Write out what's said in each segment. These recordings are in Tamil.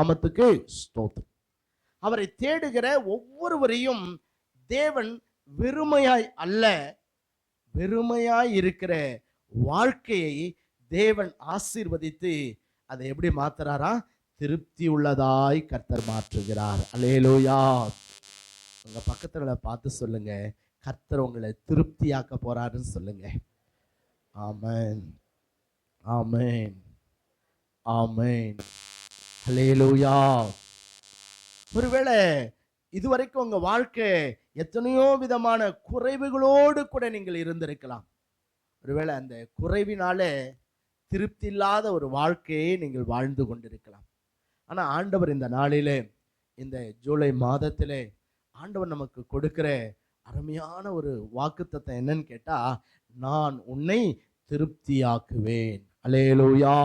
நாமத்துக்கு ஸ்தோத்திரம். அவரை தேடுகிற ஒவ்வொருவரையும் தேவன் வெறுமையாய் அல்ல, வெறுமையாய் இருக்கிற வாழ்க்கையை தேவன் ஆசீர்வதித்து அதை எப்படி மாத்துறாரா? திருப்தி உள்ளதாய் கர்த்தர் மாற்றுகிறார். அல்லேலூயா. உங்க பக்கத்துல பார்த்து சொல்லுங்க, கர்த்தர் உங்களை திருப்தியாக்க போறாருன்னு சொல்லுங்க. ஆமென், ஆமென், ஆமென். அல்லேலூயா. ஒருவேளை இதுவரைக்கும் உங்க வாழ்க்கை எத்தனையோ விதமான குறைவுகளோடு கூட நீங்கள் இருந்திருக்கலாம். ஒருவேளை அந்த குறைவினால திருப்தி இல்லாத ஒரு வாழ்க்கையை நீங்கள் வாழ்ந்து கொண்டிருக்கலாம். ஆனா ஆண்டவர் இந்த நாளிலே, இந்த ஜூலை மாதத்திலே ஆண்டவர் நமக்கு கொடுக்கிற அருமையான ஒரு வாக்குத்தத்தம் என்னன்னு கேட்டா, நான் உன்னை திருப்தியாக்குவேன். அல்லேலூயா.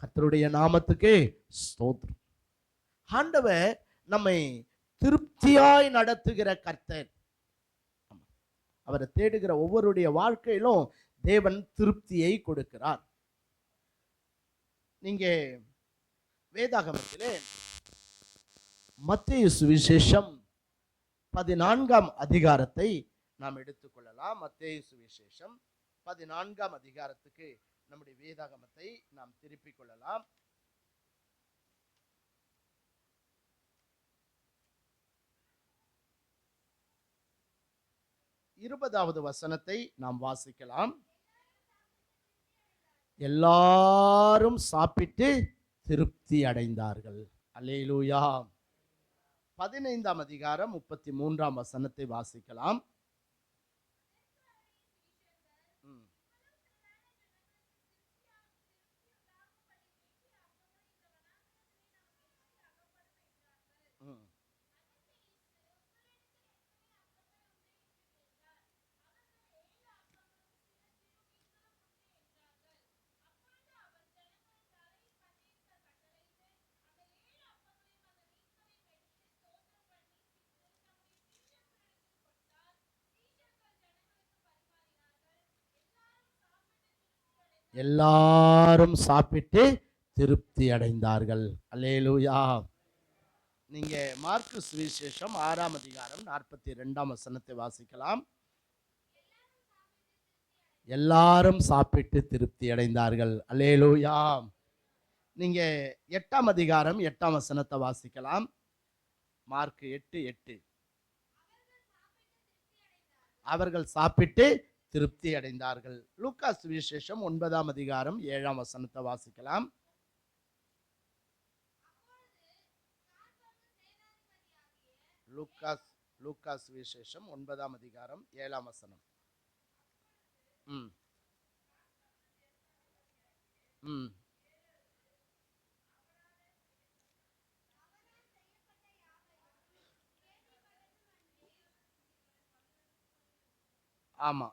கர்த்தருடைய நாமத்துக்கு ஸ்தோத்திரம். ஆண்டவர் நம்மை திருப்தியாய் நடத்துகிற கர்த்தர். அவரை தேடுகிற ஒவ்வொருடைய வாழ்க்கையிலும் தேவன் திருப்தியை கொடுக்கிறார். நீங்க வேதாகமத்திலே மத்தேயு சுவிசேஷம் 14ஆம் அதிகாரத்தை நாம் எடுத்துக்கொள்ளலாம். மத்தேயு சுவிசேஷம் 14ஆம் அதிகாரத்துக்கு நம்முடைய வேதாகமத்தை நாம் திருப்பிக் கொள்ளலாம். இருபதாவது வசனத்தை நாம் வாசிக்கலாம். எல்லாரும் சாப்பிட்டு திருப்தி அடைந்தார்கள். அல்லேலூயா. 15ஆம் அதிகாரம் 33ஆம் வசனத்தை வாசிக்கலாம். எல்லாரும் சாப்பிட்டு திருப்தி அடைந்தார்கள். அல்லேலூயா. நீங்க மார்க்கு சுவிசேஷம் 6ஆம் அதிகாரம் 42ஆம் வசனத்தை வாசிக்கலாம். எல்லாரும் சாப்பிட்டு திருப்தி அடைந்தார்கள். அல்லேலூயா. நீங்க 8ஆம் அதிகாரம் 8ஆம் வசனத்தை வாசிக்கலாம். மார்க் 8:8. அவர்கள் சாப்பிட்டு திருப்தி அடைந்தார்கள். லூக்கா சுவிசேஷம் 9ஆம் அதிகாரம் 7ஆம் வசனத்தை வாசிக்கலாம். லூக்கா சுவிசேஷம் 9ஆம் அதிகாரம் 7ஆம் வசனம். ஆமா,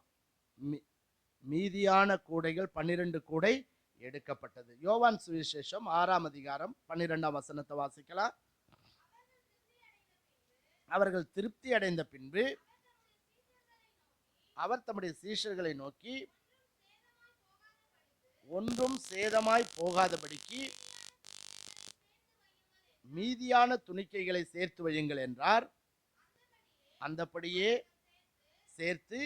மீதியான கூடைகள் 12 கூடை எடுக்கப்பட்டது. யோவான் சுவிசேஷம் 6ஆம் அதிகாரம் 12ஆம் வசனத்தை வாசிக்கலாம். அவர்கள் திருப்தி அடைந்த பின்பு அவர் தம்முடைய சீஷர்களை நோக்கி, ஒன்றும் சேதமாய் போகாதபடிக்கு மீதியான துணிக்கைகளை சேர்த்து வையுங்கள் என்றார். அந்தபடியே சேர்த்து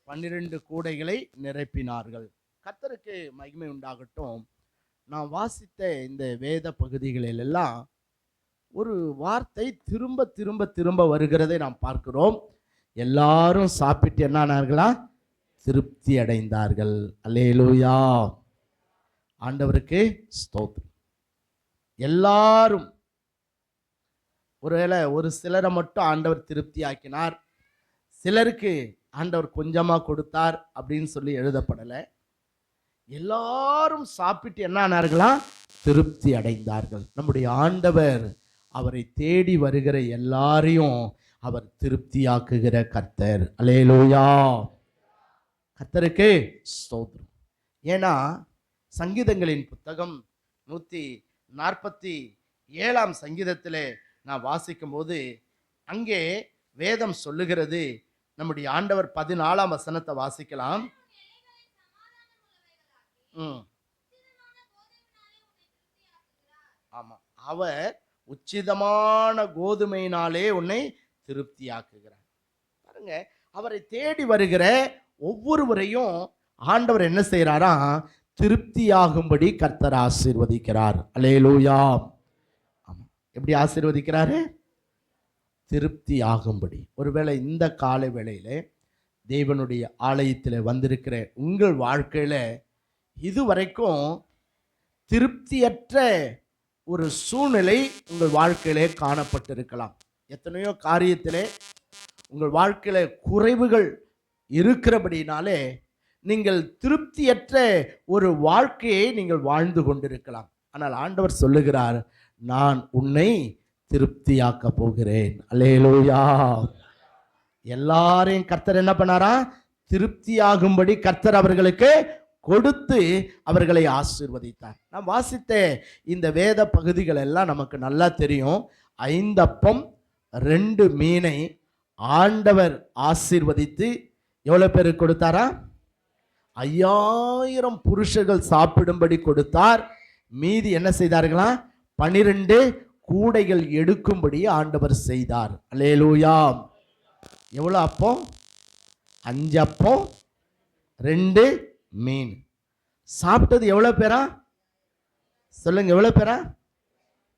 12 கூடைகளை நிரப்பினார்கள். கர்த்தருக்கு மகிமை உண்டாகட்டும். நான் வாசித்த இந்த வேத பகுதிகளில் எல்லாம் ஒரு வார்த்தை திரும்ப திரும்ப திரும்ப வருகிறதை நாம் பார்க்கிறோம். எல்லாரும் சாப்பிட்டு என்னானார்களா? திருப்தி அடைந்தார்கள். அல்லேலூயா. ஆண்டவருக்கு ஸ்தோத்திரம். எல்லாரும், ஒருவேளை ஒரு சிலரை மட்டும் ஆண்டவர் திருப்தி ஆக்கினார், சிலருக்கு ஆண்டவர் கொஞ்சமா கொடுத்தார் அப்படின்னு சொல்லி எழுதப்படலை. எல்லாரும் சாப்பிட்டு என்ன ஆனார்களா? திருப்தி அடைந்தார்கள். நம்முடைய ஆண்டவர் அவரை தேடி வருகிற எல்லாரையும் அவர் திருப்தியாக்குகிற கர்த்தர். அல்லேலூயா. கர்த்தருக்கு ஸ்தோத்திரம். ஏன்னா சங்கீதங்களின் புத்தகம் 147ஆம் சங்கீதத்திலே நான் வாசிக்கும் போது அங்கே வேதம் சொல்லுகிறது, நம்முடைய ஆண்டவர் 14ஆம் வசனத்தை வாசிக்கலாம். ஆமா, அவர் உச்சிதமான கோதுமையினாலே உன்னை திருப்தியாக்குகிறார். பாருங்க, அவரை தேடி வருகிற ஒவ்வொருவரையும் ஆண்டவர் என்ன செய்யறாரா? திருப்தியாகும்படி கர்த்தர் ஆசீர்வதிக்கிறார். அல்லேலூயா. ஆமா, எப்படி ஆசீர்வதிக்கிறாரு? திருப்தியாகும்படி. ஒருவேளை இந்த காலை வேளையில தேவனுடைய ஆலயத்தில் வந்திருக்கிற உங்கள் வாழ்க்கையில இதுவரைக்கும் திருப்தியற்ற ஒரு சூழ்நிலை உங்கள் வாழ்க்கையிலே காணப்பட்டிருக்கலாம். எத்தனையோ காரியத்திலே உங்கள் வாழ்க்கையில குறைவுகள் இருக்கிறபடினாலே நீங்கள் திருப்தியற்ற ஒரு வாழ்க்கையை நீங்கள் வாழ்ந்து கொண்டிருக்கலாம். ஆனால் ஆண்டவர் சொல்லுகிறார், நான் உன்னை திருப்தியாக்க போகிறேன். அல்லேலூயா. எல்லாரையும் கர்த்தர் என்ன பண்ணாரா? திருப்தியாகும்படி கர்த்தர் அவர்களுக்கு கொடுத்து அவர்களை ஆசீர்வதித்தார். நான் வாசித்த இந்த வேத பகுதிகள் எல்லாம் நமக்கு நல்லா தெரியும். 5 அப்பம் 2 மீனை ஆண்டவர் ஆசீர்வதித்து எவ்வளவு பேருக்கு கொடுத்தாரா? 5000 புருஷர்கள் சாப்பிடும்படி கொடுத்தார். மீதி என்ன செய்தார்களா? 12 கூடைகள் எடுக்கும்படி ஆண்டவர் செய்தார். அல்லேலூயா. எவ்வளவு அப்பம்? 5 அப்பம் 2 மீன். சாப்பிட்டது எவ்வளவு பேரா? சொல்லுங்க, எவ்வளவு பேரா?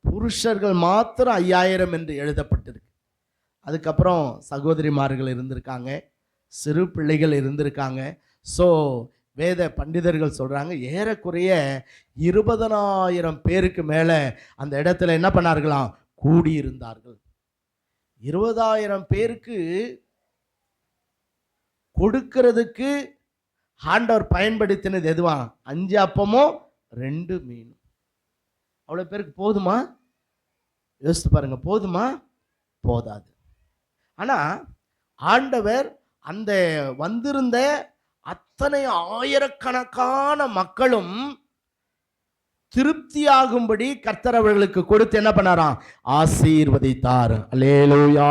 புருஷர்கள் மாத்திரம் 5000 என்று எழுதப்பட்டிருக்கு. அதுக்கப்புறம் சகோதரிமார்கள் இருந்திருக்காங்க, சிறு பிள்ளைகள் இருந்திருக்காங்க. ஸோ வேத பண்டிதர்கள் சொல்றாங்க, ஏறக்குறைய 20000 பேருக்கு மேல அந்த இடத்துல என்ன பண்ணார்களாம்? கூடியிருந்தார்கள். 20000 பேருக்கு கொடுக்கிறதுக்கு ஆண்டவர் பயன்படுத்தினது எதுவா? 5 அப்பமும் 2 மீனும். அவ்வளவு பேருக்கு போதுமா? யோசித்து பாருங்க, போதுமா? போதாது. ஆனா ஆண்டவர் அந்த வந்திருந்த அத்தனை ஆயிரக்கணக்கான மக்களும் திருப்தியாகும்படி கர்த்தர் அவர்களுக்கு கொடுத்து என்ன பண்ணாராம்? ஆசீர்வதித்தார். அல்லேலூயா.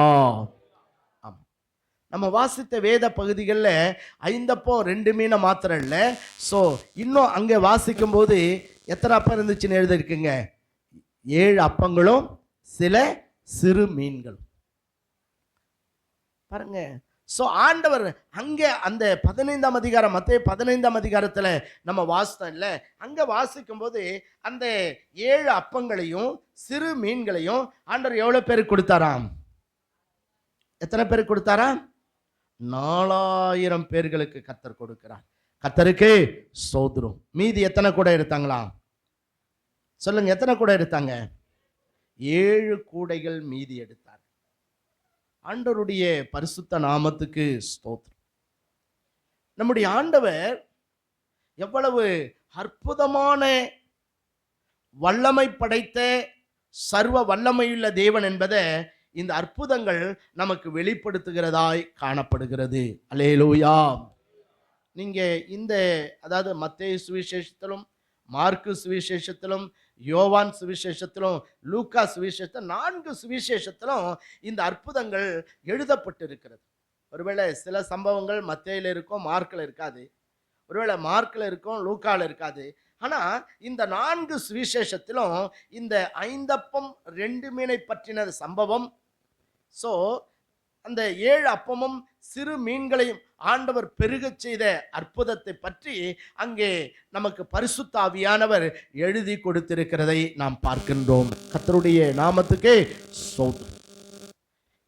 நம்ம வாசித்த வேத பகுதிகளில் 5 அப்பம் 2 மீனை மாத்திரம் இல்லை. ஸோ இன்னும் அங்கே வாசிக்கும் போது எத்தனை அப்பம் இருந்துச்சுன்னு எழுதிருக்குங்க? 7 அப்பங்களும் சில சிறு மீன்களும். பாருங்க. ஸோ ஆண்டவர் அங்கே அந்த 15ஆம் அதிகாரம், மத்தேயு 15ஆம் அதிகாரத்தில் நம்ம வாசித்தோம் இல்லை? அங்கே வாசிக்கும் போது அந்த 7 அப்பங்களையும் சிறு மீன்களையும் ஆண்டவர் எவ்வளோ பேருக்கு கொடுத்தாராம்? எத்தனை பேருக்கு கொடுத்தாராம்? 4000 பேர்களுக்கு கர்த்தர் கொடுக்கிறார். கர்த்தருக்கு ஸ்தோத்திரம். மீதி எத்தனை கூட எடுத்தாங்களா? சொல்லுங்க, எத்தனை கூட எடுத்தாங்க? 7 கூடைகள் மீதி எடுத்தார். ஆண்டவருடைய பரிசுத்த நாமத்துக்கு ஸ்தோத்திரம். நம்முடைய ஆண்டவர் எவ்வளவு அற்புதமான வல்லமை படைத்த சர்வ வல்லமையுள்ள தேவன் என்பதை இந்த அற்புதங்கள் நமக்கு வெளிப்படுத்துகிறதாய் காணப்படுகிறது. அல்லேலூயா. நீங்க இந்த அதாவது மத்தேயு சுவிசேஷத்திலும், மார்க்கு சுவிசேஷத்திலும், யோவான் சுவிசேஷத்திலும், லூக்கா சுவிசேஷத்திலும், 4 சுவிசேஷத்திலும் இந்த அற்புதங்கள் எழுதப்பட்டிருக்கிறது. ஒருவேளை சில சம்பவங்கள் மத்தேயில இருக்கும், மார்க்கில் இருக்காது. ஒருவேளை மார்க்கில் இருக்கும், லூக்காவில் இருக்காது. ஆனால் இந்த 4 சுவிசேஷத்திலும் இந்த 5 அப்பம் 2 மீனை பற்றின சம்பவம், ஸோ அந்த 7 அப்பமும் சிறு மீன்களையும் ஆண்டவர் பெருகச் செய்த அற்புதத்தை பற்றி அங்கே நமக்கு பரிசுத்த ஆவியானவர் எழுதி கொடுத்திருக்கிறதை நாம் பார்க்கின்றோம். கர்த்தருடைய நாமத்துக்கே ஸ்தோத்திரம்.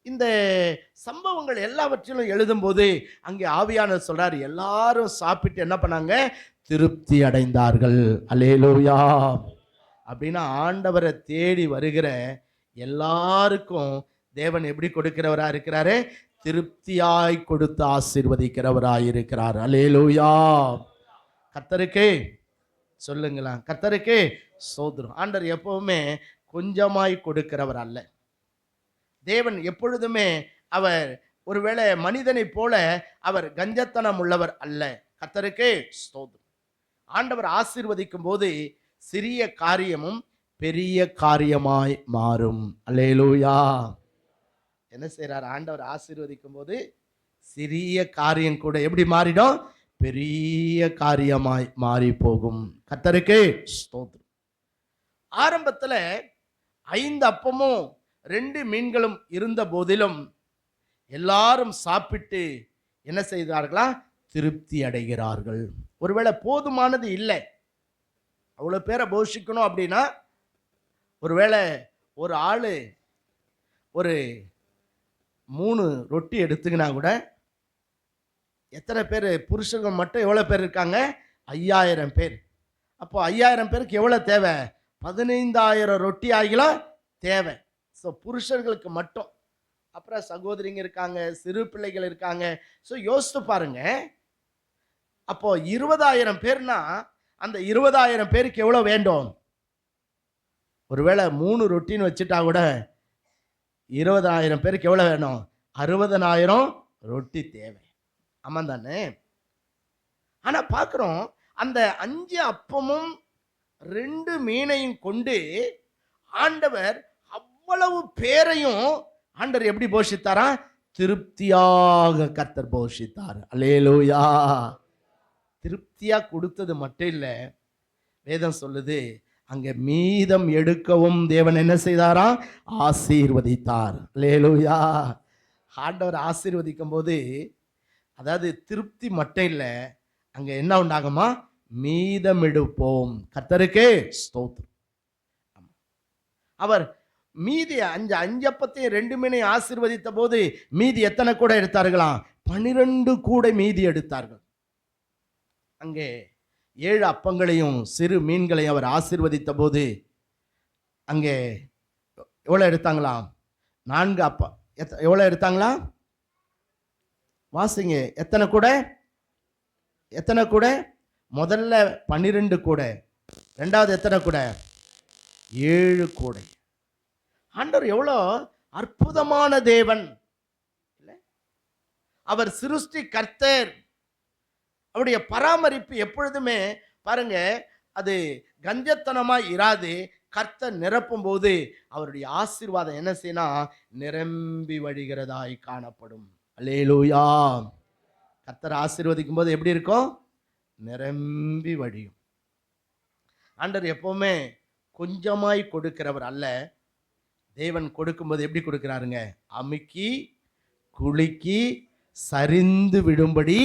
இந்த சம்பவங்கள் எல்லாவற்றிலும் எழுதும்போது அங்கே ஆவியானவர் சொல்றார், எல்லாரும் சாப்பிட்டு என்ன பண்ணாங்க? திருப்தி அடைந்தார்கள். அல்லேலூயா. அப்படின்னா ஆண்டவரை தேடி வருகிற எல்லாருக்கும் தேவன் எப்படி கொடுக்கிறவரா இருக்கிறாரு? திருப்தியாய் கொடுத்து ஆசீர்வதிக்கிறவராய் இருக்கிறார். அல்லேலூயா. கர்த்தருக்கே சொல்லுங்களா, கர்த்தருக்கே ஸ்தோத்திரம். ஆண்டவர் எப்பவுமே கொஞ்சமாய் கொடுக்கிறவர் அல்ல. தேவன் எப்பொழுதுமே அவர் ஒருவேளை மனிதனை போல அவர் கஞ்சத்தனம் உள்ளவர் அல்ல. கர்த்தருக்கே ஸ்தோத்திரம். ஆண்டவர் ஆசீர்வதிக்கும் போது சிறிய காரியமும் பெரிய காரியமாய் மாறும். அல்லேலூயா. என்ன செய்றார்? ஆண்டவர் ஆசீர்வதிக்கும் போது சிறிய காரியம் கூட எப்படி மாறிடும்? பெரிய காரியமாய் மாறி போகும். கர்த்தருக்கு ஸ்தோத்திரம். ஆரம்பத்தில் 5 அப்பமும் 2 மீன்களும் இருந்த போதிலும் எல்லாரும் சாப்பிட்டு என்ன செய்தார்களா? திருப்தி அடைகிறார்கள். ஒருவேளை போதுமானது இல்லை, அவ்வளோ பேரை போஷிக்கணும் அப்படின்னா, ஒருவேளை ஒரு ஆள் ஒரு 3 ரொட்டி எடுத்துக்கினா கூட எத்தனை பேர்? புருஷர்கள் மட்டும் எவ்வளோ பேர் இருக்காங்க? 5000 பேர். அப்போ 5000 பேருக்கு எவ்வளோ தேவை? 15000 ரொட்டி ஆகிலும் தேவை. ஸோ புருஷர்களுக்கு மட்டும். அப்புறம் சகோதரிங்க இருக்காங்க, சிறு பிள்ளைகள் இருக்காங்க. ஸோ யோசித்து பாருங்க. அப்போ 20000 பேர்னா அந்த 20000 பேருக்கு எவ்வளோ வேண்டும்? ஒருவேளை 3 ரொட்டின்னு வச்சுட்டா கூட 20000 பேருக்கு எவ்வளோ வேணும்? 60000 ரொட்டி தேவை. ஆமாம் தானே? ஆனால் பார்க்குறோம், அந்த 5 அப்பமும் 2 மீனையும் கொண்டு ஆண்டவர் அவ்வளவு பேரையும் ஆண்டவர் எப்படி போஷித்தாரா? திருப்தியாக கர்த்தர் போஷித்தார். அல்லேலூயா. திருப்தியா கொடுத்தது மட்டும் இல்லை, வேதம் சொல்லுது அங்கே மீதம் எடுக்கவும் தேவன் என்ன செய்தாரா? ஆசீர்வதித்தார். அல்லேலூயா. ஆண்டவர் ஆசீர்வதிக்கும் போது, அதாவது திருப்தி மட்டும் இல்லை, அங்கே என்ன உண்டாகுமா? மீதம் எடுப்போம். கர்த்தருக்கே ஸ்தோத்திரம். அவர் மீதி 5 அப்பத்தையும் 2 மீனையும் ஆசீர்வதித்த போது மீதி எத்தனை கூட எடுத்தார்களாம்? 12 கூட மீதி எடுத்தார்கள். அங்கே 7 அப்பங்களையும் சிறு மீன்களையும் அவர் ஆசீர்வதித்த போது அங்கே எவ்வளோ எடுத்தாங்களாம்? 4 அப்பம். எவ்வளோ எடுத்தாங்களா? வாசிங்க. எத்தனை கூட? எத்தனை கூட? முதல்ல 12 கூட, ரெண்டாவது எத்தனை கூட? 7 கூட. ஆண்டவர் எவ்வளோ அற்புதமான தேவன் இல்லை? அவர் சிருஷ்டி கர்த்தர். அவருடைய பராமரிப்பு எப்பொழுதுமே பாருங்க, அது கஞ்சத்தனமாய் இராது. கர்த்தர் நிரப்பும் போது அவருடைய ஆசீர்வாதம் என்ன செய்யணும்? நிரம்பி வழிகிறதாய் காணப்படும். அல்லேலூயா. கர்த்தர் ஆசீர்வதிக்கும் போது எப்படி இருக்கும்? நிரம்பி வழியும். ஆண்டவர் எப்பவுமே கொஞ்சமாய் கொடுக்கிறவர் அல்ல. தேவன் கொடுக்கும்போது எப்படி கொடுக்கிறாருங்க? அமுக்கி குலுக்கி சரிந்து விடும்படி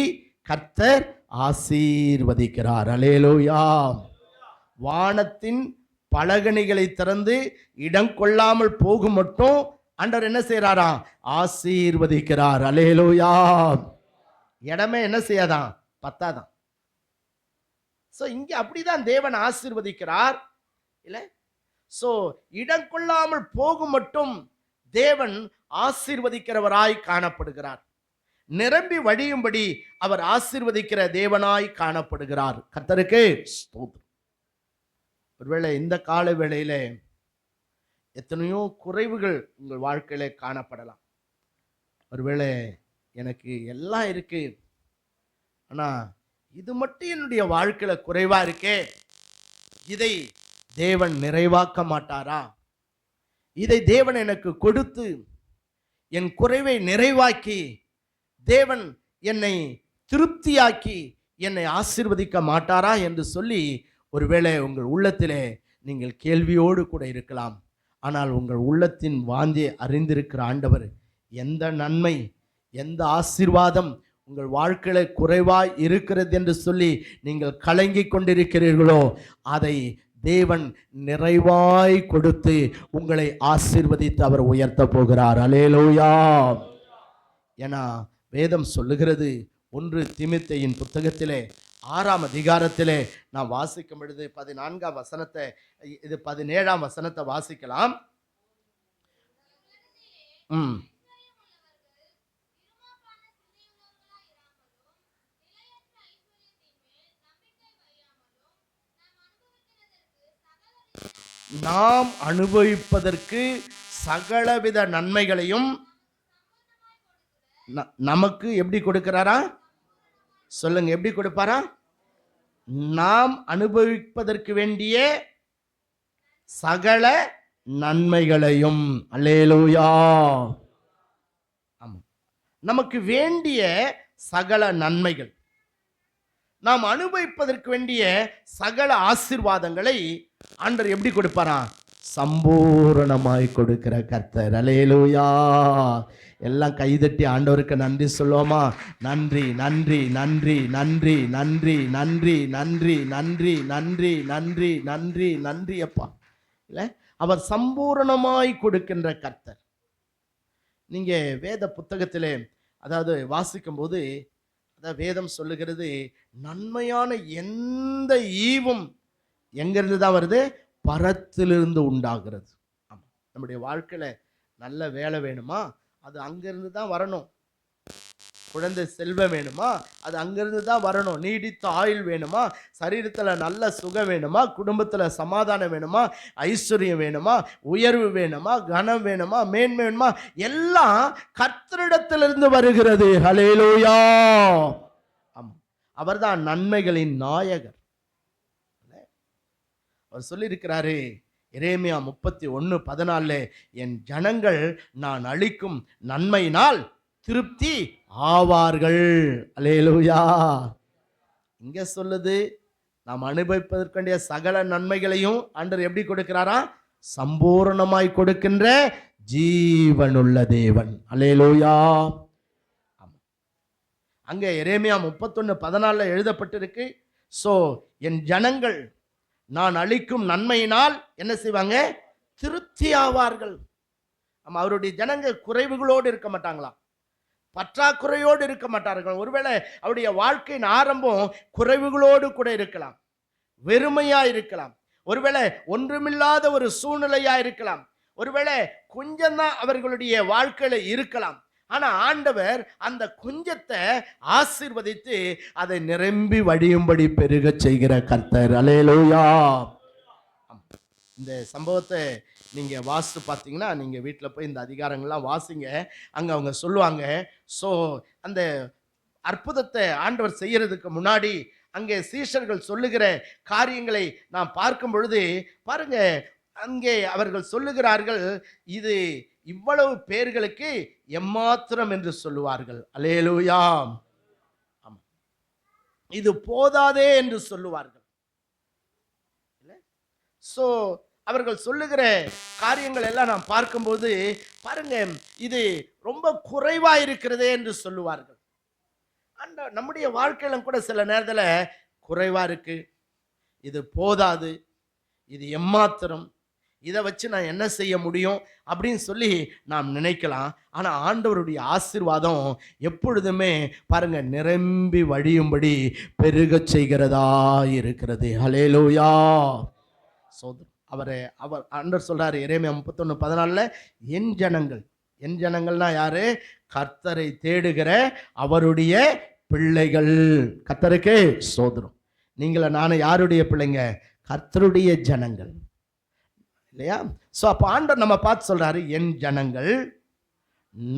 கர்த்தர் ஆசீர்வதிக்கிறார். அல்லேலூயா. வானத்தின் பலகணிகளை திறந்து இடம் கொள்ளாமல் போகும் மட்டும் ஆண்டவர் என்ன செய்யறாரா? ஆசீர்வதிக்கிறார். அல்லேலூயா. இடமே என்ன செய்யாதான்? பத்தாதான். ஸோ இங்கே அப்படிதான் தேவன் ஆசீர்வதிக்கிறார் இல்லை? ஸோ இடம் கொள்ளாமல் போகும் மட்டும் தேவன் ஆசீர்வதிக்கிறவராய் காணப்படுகிறார். நிரம்பி வழியும்படி அவர் ஆசீர்வதிக்கிற தேவனாய் காணப்படுகிறார். கர்த்தருக்கு ஸ்தோத்திரம். ஒருவேளை இந்த கால வேளையில எத்தனையோ குறைவுகள் உங்கள் வாழ்க்கையில காணப்படலாம். ஒருவேளை எனக்கு எல்லாம் இருக்கு, ஆனா இது மட்டும் என்னுடைய வாழ்க்கையில குறைவா இருக்கே, இதை தேவன் நிறைவாக்க மாட்டாரா? இதை தேவன் எனக்கு கொடுத்து என் குறைவை நிறைவாக்கி தேவன் என்னை திருப்தியாக்கி என்னை ஆசீர்வதிக்க மாட்டாரா என்று சொல்லி ஒருவேளை உங்கள் உள்ளத்திலே நீங்கள் கேள்வியோடு கூட இருக்கலாம். ஆனால் உங்கள் உள்ளத்தின் வாந்தியை அறிந்திருக்கிற ஆண்டவர் எந்த நன்மை, எந்த ஆசீர்வாதம் உங்கள் வாழ்க்கையில குறைவாய் இருக்கிறது என்று சொல்லி நீங்கள் கலங்கி கொண்டிருக்கிறீர்களோ, அதை தேவன் நிறைவாய் கொடுத்து உங்களை ஆசீர்வதித்து அவர் உயர்த்த போகிறார். அல்லேலூயா. ஏன்னா வேதம் சொல்லுகிறது, 1 தீமோத்தேயின் புத்தகத்திலே 6ஆம் அதிகாரத்திலே நான் வாசிக்கும் பொழுது 14ஆம் வசனத்தை, இது 17ஆம் வசனத்தை வாசிக்கலாம். நாம் அனுபவிப்பதற்கு சகலவித நன்மைகளையும் நமக்கு எப்படி கொடுக்கிறாரா? சொல்லுங்க, எப்படி கொடுப்பாரா? நாம் அனுபவிப்பதற்கு வேண்டிய சகல நன்மைகளையும். அல்லேலூயா. ஆமாம். நமக்கு வேண்டிய சகல நன்மைகள், நாம் அனுபவிப்பதற்கு வேண்டிய சகல ஆசீர்வாதங்களை ஆண்டவர் எப்படி கொடுப்பாராம்? சம்பூரணமாய் கொடுக்கிற கர்த்தர். அல்லேலூயா. எல்லாம் கைதட்டி ஆண்டவருக்கு நன்றி சொல்லுவோமா? நன்றி நன்றி நன்றி நன்றி நன்றி நன்றி நன்றி நன்றி நன்றி நன்றி நன்றி நன்றி அப்பா. இல்லை, அவர் சம்பூரணமாய் கொடுக்கின்ற கர்த்தர். நீங்க வேத புத்தகத்திலே அதாவது வாசிக்கும் போது அதாவது வேதம் சொல்லுகிறது, நன்மையான எந்த ஈவும் எங்கிருந்து தான் வருது? பரத்திலிருந்து உண்டாகிறது. ஆமா, நம்முடைய வாழ்க்கையில நல்ல வேலை வேணுமா? அது அங்கிருந்து தான் வரணும். குழந்தை செல்வம் வேணுமா? அது அங்கிருந்து தான் வரணும். நீடித்த ஆயுள் வேணுமா? சரீரத்துல நல்ல சுகம் வேணுமா? குடும்பத்துல சமாதானம் வேணுமா? ஐஸ்வர்யம் வேணுமா? உயர்வு வேணுமா? கனம் வேணுமா? மேன்மை வேணுமா? எல்லாம் கர்த்தரிடத்திலிருந்து வருகிறது. ஹல்லேலூயா. ஆமா, அவர்தான் நன்மைகளின் நாயகர். அவர் சொல்லியிருக்கிறாரு எரேமியா 31:14, என் ஜனங்கள் நான் அளிக்கும் நன்மையினால் திருப்தி ஆவார்கள். அல்லேலூயா. இங்க சொல்லுது, நாம் அனுபவிப்பதற்குரிய சகல நன்மைகளையும் ஆண்டவர் எப்படி கொடுக்கிறாரா? சம்பூரணமாய் கொடுக்கின்ற ஜீவனுள்ள தேவன். அல்லேலூயா. அங்க எரேமியா 31:14 எழுதப்பட்டிருக்கு, சோ என் ஜனங்கள் நான் அளிக்கும் நன்மையினால் என்ன செய்வாங்க? திருப்தி ஆவார்கள். அவருடைய ஜனங்க குறைவுகளோடு இருக்க மாட்டாங்களா? பற்றாக்குறையோடு இருக்க மாட்டார்கள். ஒருவேளை அவருடைய வாழ்க்கையின் ஆரம்பம் குறைவுகளோடு கூட இருக்கலாம், வெறுமையா இருக்கலாம், ஒருவேளை ஒன்றுமில்லாத ஒரு சூழ்நிலையா இருக்கலாம், ஒருவேளை கொஞ்சம் தான் அவர்களுடைய வாழ்க்கையில இருக்கலாம். ஆனா ஆண்டவர் அந்த கொஞ்சத்தை ஆசீர்வதித்து அதை நிரம்பி வடியும்படி பெருக செய்கிற கர்த்தர். அல்லேலூயா. இந்த சம்பவத்தை நீங்க வாசித்து பார்த்தீங்கன்னா, நீங்க வீட்டில் போய் இந்த அதிகாரங்கள்லாம் வாசிங்க. அங்க அவங்க சொல்லுவாங்க, ஸோ அந்த அற்புதத்தை ஆண்டவர் செய்யறதுக்கு முன்னாடி அங்கே சீஷர்கள் சொல்லுகிற காரியங்களை நாம் பார்க்கும் பொழுது பாருங்க, அங்கே அவர்கள் சொல்லுகிறார்கள், இது இவ்வளவு பேர்களுக்கு எம்மாத்திரம் என்று சொல்லுவார்கள். அல்லேலூயா. ஆமா, இது போதாதே என்று சொல்லுவார்கள். சோ அவர்கள் சொல்லுகிற காரியங்கள் எல்லாம் நாம் பார்க்கும்போது பாருங்க, இது ரொம்ப குறைவா இருக்கிறதே என்று சொல்லுவார்கள். நம்முடைய வாழ்க்கையில கூட சில நேரத்துல குறைவா இருக்கு, இது போதாது, இது எம்மாத்திரம், இதை வச்சு நான் என்ன செய்ய முடியும் அப்படின்னு சொல்லி நாம் நினைக்கலாம். ஆனா ஆண்டவருடைய ஆசீர்வாதம் எப்பொழுதுமே பாருங்க நிரம்பி வழியும்படி பெருக செய்கிறதா இருக்கிறது. ஹல்லேலூயா. அவர் ஆண்டவர் சொல்றாரு எரேமியா 31:14, என் ஜனங்கள், என் ஜனங்கள்னா யாரு? கர்த்தரை தேடுகிற அவருடைய பிள்ளைகள். கர்த்தருக்கே ஸ்தோத்திரம். நீங்கள நானும் யாருடைய பிள்ளைங்க? கர்த்தருடைய ஜனங்கள், இல்லையா? சோ அப்ப ஆண்டவர் நம்ம பார்த்து சொல்றாரு, என் ஜனங்கள்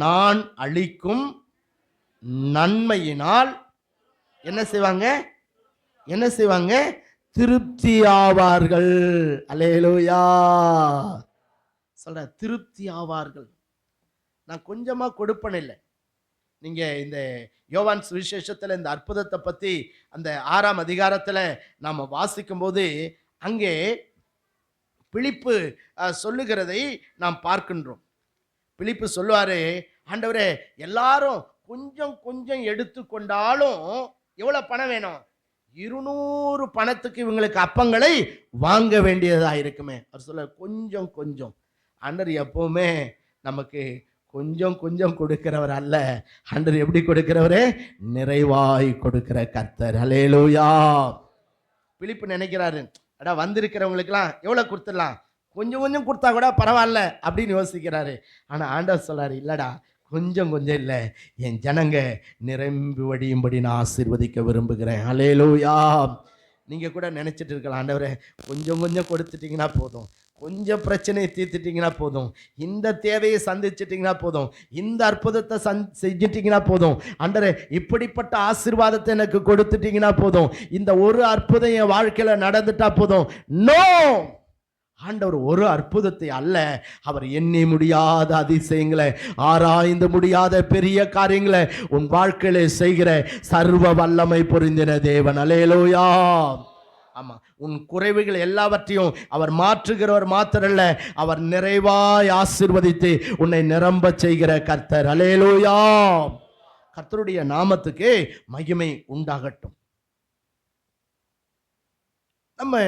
நான் அளிக்கும் நன்மையினால் என்ன செய்வாங்க? என்ன செய்வாங்க? திருப்தி ஆவார்கள். அல்லேலூயா. சொல்ற திருப்தி ஆவார்கள். நான் கொஞ்சமா கொடுப்பேன் இல்லை. நீங்க இந்த யோவான் சுவிசேஷத்துல இந்த அற்புதத்தை பத்தி அந்த 6ஆம் அதிகாரத்துல நாம வாசிக்கும் போது அங்கே பிலிப்பு சொல்லுகிறதை நாம் பார்க்கின்றோம். பிலிப்பு சொல்லுவாரு, ஆண்டவரே எல்லாரும் கொஞ்சம் கொஞ்சம் எடுத்துக்கொண்டாலும் எவ்வளவு பணம் வேணும்? 200 பணத்துக்கு இவங்களுக்கு அப்பங்களை வாங்க வேண்டியதா இருக்குமே. அவர் சொல்ல கொஞ்சம் கொஞ்சம். ஆண்டவர் எப்பவுமே நமக்கு கொஞ்சம் கொஞ்சம் கொடுக்கிறவர் அல்ல. ஆண்டவர் எப்படி கொடுக்கிறவரே? நிறைவாய் கொடுக்கிற கர்த்தர். ஹல்லேலூயா. பிலிப்பு நினைக்கிறாரு, அடா வந்திருக்கிறவங்களுக்கெல்லாம் எவ்வளவு கொடுத்துடலாம், கொஞ்சம் கொஞ்சம் கொடுத்தா கூட பரவாயில்ல அப்படின்னு யோசிக்கிறாரு. ஆனா ஆண்டவர் சொல்றாரு, இல்லடா கொஞ்சம் கொஞ்சம் இல்லை, என் ஜனங்க நிரம்பி வடியும்படி நான் ஆசீர்வதிக்க விரும்புகிறேன். ஹல்லேலூயா. நீங்க கூட நினைச்சிட்டு இருக்கலாம், ஆண்டவரே கொஞ்சம் கொஞ்சம் கொடுத்துட்டீங்கன்னா போதும், கொஞ்சம் பிரச்சனையை தீர்த்துட்டீங்கன்னா போதும், இந்த தேவையை சந்திச்சிட்டிங்கன்னா போதும், இந்த அற்புதத்தை செஞ்சிட்டிங்கன்னா போதும், ஆண்டவரே இப்படிப்பட்ட ஆசீர்வாதத்தை எனக்கு கொடுத்துட்டீங்கன்னா போதும், இந்த ஒரு அற்புதம் என் வாழ்க்கையில நடந்துட்டா போதும். நோ, ஆண்டவர் ஒரு அற்புதத்தை அல்ல, அவர் எண்ணி முடியாத அதிசயங்களை, ஆராய்ந்து முடியாத பெரிய காரியங்களை உன் வாழ்க்கையிலே செய்கிற சர்வ வல்லமை பொருந்தின தேவன். அல்லேலூயா. ஆமா, உன் குறைவுகள் எல்லாவற்றையும் அவர் மாற்றுகிறவர் மாத்திரல்ல, அவர் நிறைவாய் ஆசீர்வதித்து உன்னை நிரம்ப செய்கிற கர்த்தர். அல்லேலூயா. கர்த்தருடைய நாமத்துக்கு மகிமை உண்டாகட்டும். நம்ம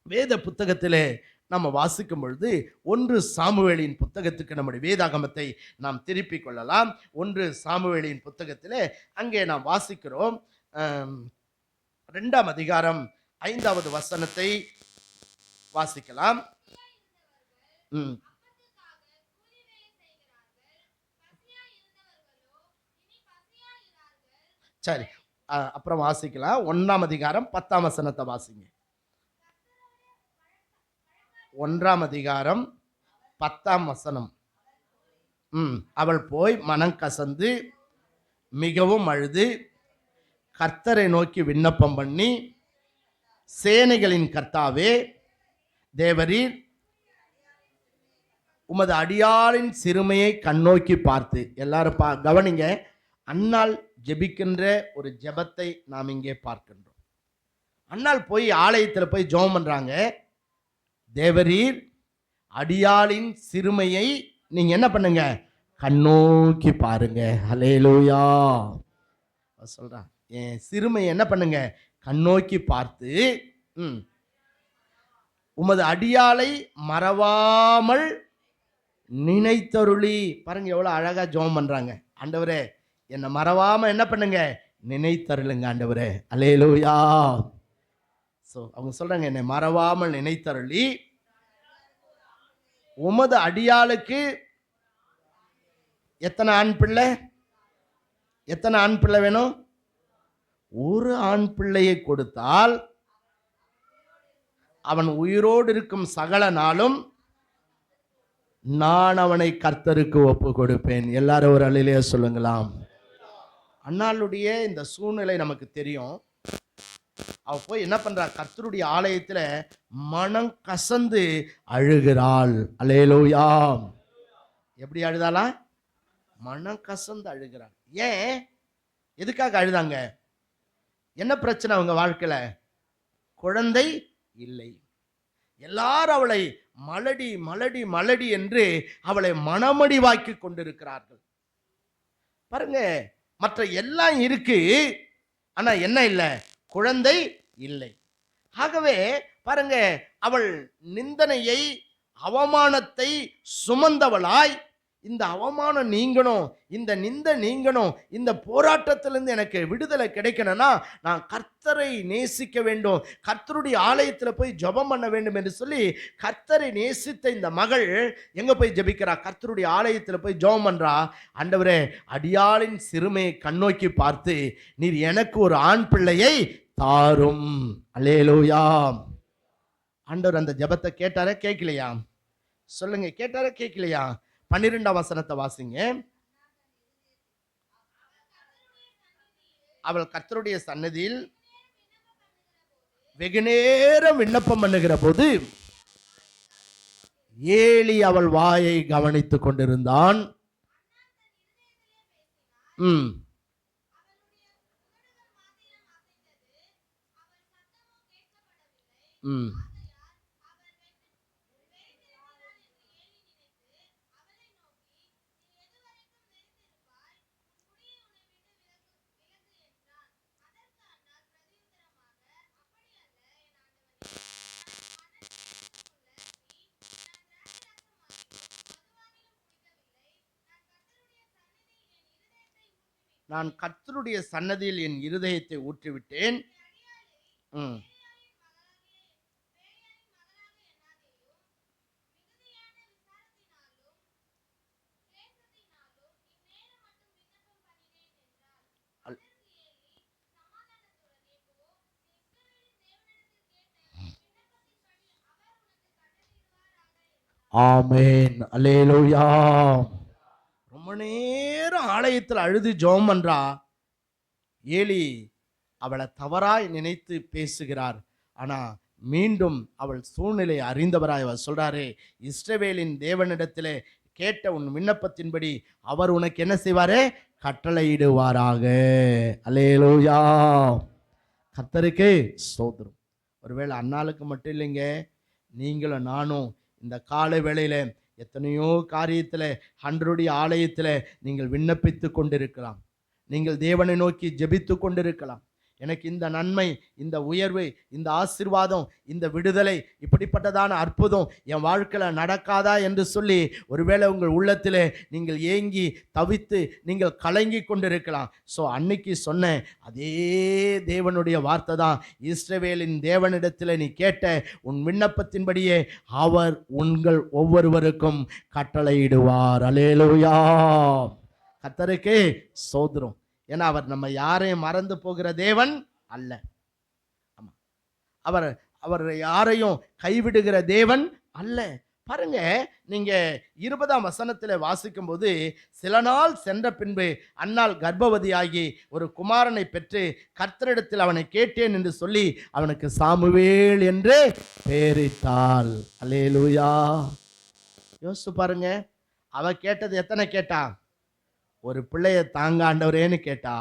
வேத புத்தகத்திலே நம்ம வாசிக்கும் பொழுது 1 சாமுவேலின் புத்தகத்துக்கு நம்முடைய வேதாகமத்தை நாம் திருப்பிக் கொள்ளலாம். 1 சாமுவேலின் புத்தகத்திலே அங்கே நாம் வாசிக்கிறோம். 2ஆம் அதிகாரம் 5வது வசனத்தை வாசிக்கலாம். சரி, அப்புறம் வாசிக்கலாம். 1ஆம் அதிகாரம் 10ஆம் வசனத்தை வாசிங்க. 1ஆம் அதிகாரம் 10ஆம் வசனம். அவள் போய் மனம் கசந்து மிகவும் அழுது கர்த்தரை நோக்கி விண்ணப்பம் பண்ணி, சேனைகளின் கர்த்தாவே தேவரீர் உமது அடியாளின் சிறுமையை கண்ணோக்கி பார்த்து. எல்லாரும் கவனிங்க, அன்னாள் ஜெபிக்கின்ற ஒரு ஜெபத்தை நாம் இங்கே பார்க்கின்றோம். அன்னாள் போய் ஆலயத்தில் போய் ஜெபம் பண்றாங்க. தேவரீர் அடியாளின் சிறுமையை நீங்க என்ன பண்ணுங்க, கண்ணோக்கி பாருங்க. அல்லேலூயா. சொல்றான், என் சிறுமையை என்ன பண்ணுங்க, கண்ணோக்கி பார்த்து உமது அடியாளை மறவாமல் நினைத்தருளி. பாருங்க எவ்வளவு அழகா ஜெபம் பண்றாங்க. ஆண்டவரே என்னை மறவாம என்ன பண்ணுங்க, நினைத்தருளுங்க ஆண்டவரே. அல்லேலூயா. அவங்க சொல்றாங்க, என்னை மறவாமல் நினைத்தருளி உமது அடியாளுக்கு எத்தனை ஆண் பிள்ளை, எத்தனை ஆண் பிள்ளை வேணும்? ஒரு ஆண் பிள்ளையை கொடுத்தால் அவன் உயிரோடு இருக்கும் சகல நாளும் நான் அவனை கர்த்தருக்கு ஒப்பு கொடுப்பேன். எல்லாரும் ஒரு அல்லேலூயா சொல்லுங்களாம். அன்னாளுடைய இந்த சூழ்நிலை நமக்கு தெரியும். அவ போய் என்ன பண்றா, கர்த்தருடைய ஆலயத்துல மனம் கசந்து அழுகிறாள். அல்லேலூயா. எப்படி அழுதாளா? மனம் கசந்து அழுகிறாள். ஏன், எதுக்காக அழுதாங்க? என்ன பிரச்சனை அவங்க வாழ்க்கையில? குழந்தை இல்லை. எல்லாரும் அவளை மலடி மலடி மலடி என்று அவளை மனமடிவாக்கி கொண்டிருக்கிறார்கள். பாருங்க, மற்ற எல்லாம் இருக்கு, ஆனா என்ன இல்லை? குழந்தை இல்லை. ஆகவே பாருங்க, அவள் நிந்தனையை அவமானத்தை சுமந்தவளாய், இந்த அவமானம் நீங்கணும், இந்த நிந்த நீங்கணும், இந்த போராட்டத்திலிருந்து எனக்கு விடுதலை கிடைக்கணும்னா நான் கர்த்தரை நேசிக்க வேண்டும், கர்த்தருடைய ஆலயத்தில் போய் ஜெபம் பண்ண வேண்டும் என்று சொல்லி கர்த்தரை நேசித்த இந்த மகள் எங்க போய் ஜெபிக்கிறா? கர்த்தருடைய ஆலயத்தில் போய் ஜெபம் பண்றா. ஆண்டவரே, அடியாளின் சிறுமையை கண்ணோக்கி பார்த்து நீர் எனக்கு ஒரு ஆண் பிள்ளையை தாரும். அல்லேலூயா. ஆண்டவர் அந்த ஜெபத்தை கேட்டாரா கேட்கலையா? சொல்லுங்க, கேட்டாரா கேட்கலையா? 12ஆம் வசனத்தை வாசிங்க. அவள் கர்த்தருடைய சன்னதியில் வெகு நேரம் விண்ணப்பம் பண்ணுகிற போது ஏலி அவள் வாயை கவனித்துக் கொண்டிருந்தான். நான் கர்த்தருடைய சன்னதியில் என் இருதயத்தை ஊற்றிவிட்டேன். ஆமென். அல்லேலூயா. ரொம்ப நேரம் ஆலயத்தில் அழுது ஜெபம் பண்றா. ஏலி அவளை தவறாய் நினைத்து பேசுகிறார். ஆனா மீண்டும் அவள் சூழ்நிலை அறிந்தவராய் அவர் சொல்றாரு, இஸ்ரவேலின் தேவனிடத்திலே கேட்ட உன் விண்ணப்பத்தின்படி அவர் உனக்கு என்ன செய்வாரே, கட்டளையிடுவாராக. அல்லேலூயா. கர்த்தருக்கே ஸ்தோத்திரம். ஒருவேளை அன்னாளுக்கு மட்டும் இல்லைங்க, நீங்களும் நானும் இந்த காலை வேளையில எத்தனையோ காரியத்தில் ஆண்டவருடைய ஆலயத்தில் நீங்கள் விண்ணப்பித்து கொண்டிருக்கலாம். நீங்கள் தேவனை நோக்கி ஜெபித்து கொண்டிருக்கலாம். எனக்கு இந்த நன்மை, இந்த உயர்வு, இந்த ஆசீர்வாதம், இந்த விடுதலை, இப்படிப்பட்டதான அற்புதம் என் வாழ்க்கையில் நடக்காதா என்று சொல்லி ஒருவேளை உங்கள் உள்ளத்தில் நீங்கள் ஏங்கி தவித்து நீங்கள் கலங்கி கொண்டிருக்கலாம். ஸோ அன்னைக்கு சொன்ன அதே தேவனுடைய வார்த்தை தான், இஸ்ரவேலின் தேவனிடத்தில் நீ கேட்ட உன் விண்ணப்பத்தின்படியே அவர் உங்கள் ஒவ்வொருவருக்கும் கட்டளையிடுவார். அல்லேலூயா. கர்த்தருக்கே ஸ்தோத்திரம். ஏன்னா அவர் நம்ம யாரையும் மறந்து போகிற தேவன் அல்ல. ஆமா, அவர் அவர் யாரையும் கைவிடுகிற தேவன் அல்ல. பாருங்க, நீங்க 20ஆம் வசனத்தில் வாசிக்கும் போது, சில நாள் சென்ற பின்பு அன்னாள் கர்ப்பவதியாகி ஒரு குமாரனை பெற்று கர்த்தரிடத்தில் அவனை கேட்டேன் என்று சொல்லி அவனுக்கு சாமுவேல் என்று பெயரிட்டாள். அல்லேலூயா. யோசிச்சு பாருங்க, அவ கேட்டது எத்தனை கேட்டா? ஒரு பிள்ளைய தாங்க ஆண்டவரேன்னு கேட்டா.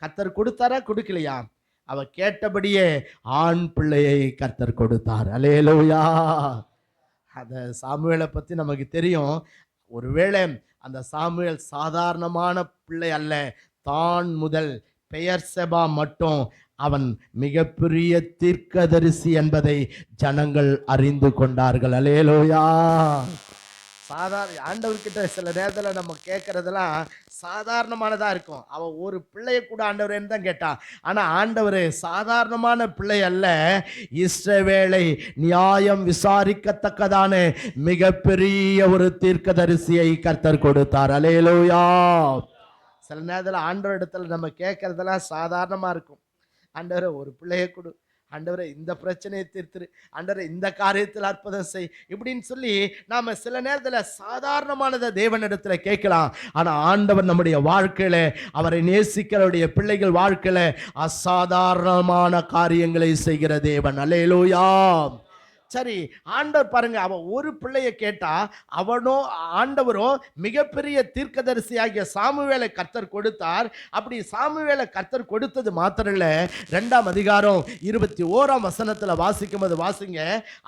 கர்த்தர் கொடுத்தாரா கொடுக்கலையா? அவ கேட்டபடியே ஆண் பிள்ளையை கர்த்தர் கொடுத்தார். அல்லேலூயா. அந்த சாமுவேலை பற்றி நமக்கு தெரியும். ஒருவேளை அந்த சாமுவேல் சாதாரணமான பிள்ளை அல்ல. தான் முதல் பெயர்செபா மட்டும் அவன் மிகப்பெரிய தீர்க்கதரிசி என்பதை ஜனங்கள் அறிந்து கொண்டார்கள். அல்லேலூயா. ஆண்டவர்கிட்ட சில நேரத்தில் நம்ம கேட்கறதெல்லாம் சாதாரணமானதாக இருக்கும். அவன் ஒரு பிள்ளைய கூட ஆண்டவரேன்னு தான் கேட்டான். ஆனால் ஆண்டவர் சாதாரணமான பிள்ளை அல்ல, இஸ்ரவேலை நியாயம் விசாரிக்கத்தக்கதான மிகப்பெரிய ஒரு தீர்க்கதரிசியை கர்த்தர் கொடுத்தார். அல்லேலூயா. சில நேரத்தில் ஆண்டவர் இடத்துல நம்ம கேட்கறதெல்லாம் சாதாரணமாக இருக்கும். ஆண்டவரை ஒரு பிள்ளைய கொடு, ஆண்டவரை இந்த பிரச்சனையை தீர்த்துரு, ஆண்டவரை இந்த காரியத்தில் அற்புதம் செய், இப்படின்னு சொல்லி நாம சில நேரத்தில் சாதாரணமானதை தேவனிடத்தில் கேட்கலாம். ஆனால் ஆண்டவர் நம்முடைய வாழ்க்கையில, அவரை நேசிக்கிறவருடைய பிள்ளைகள் வாழ்க்கையில அசாதாரணமான காரியங்களை செய்கிற தேவன். அல்லேலூயா. சரி, ஆண்டவர் பாருங்க, அவன் ஒரு பிள்ளையை கேட்டா, அவனோ ஆண்டவரோ மிகப்பெரிய தீர்க்கதரிசியாகிய சாமுவேலை கர்த்தர் கொடுத்தார். அப்படி சாமுவேலை கர்த்தர் கொடுத்தது மாத்திரம் இல்லை, 2ஆம் அதிகாரம் 21ஆம் வசனத்தில் வாசிக்கும் போது வாசிங்க,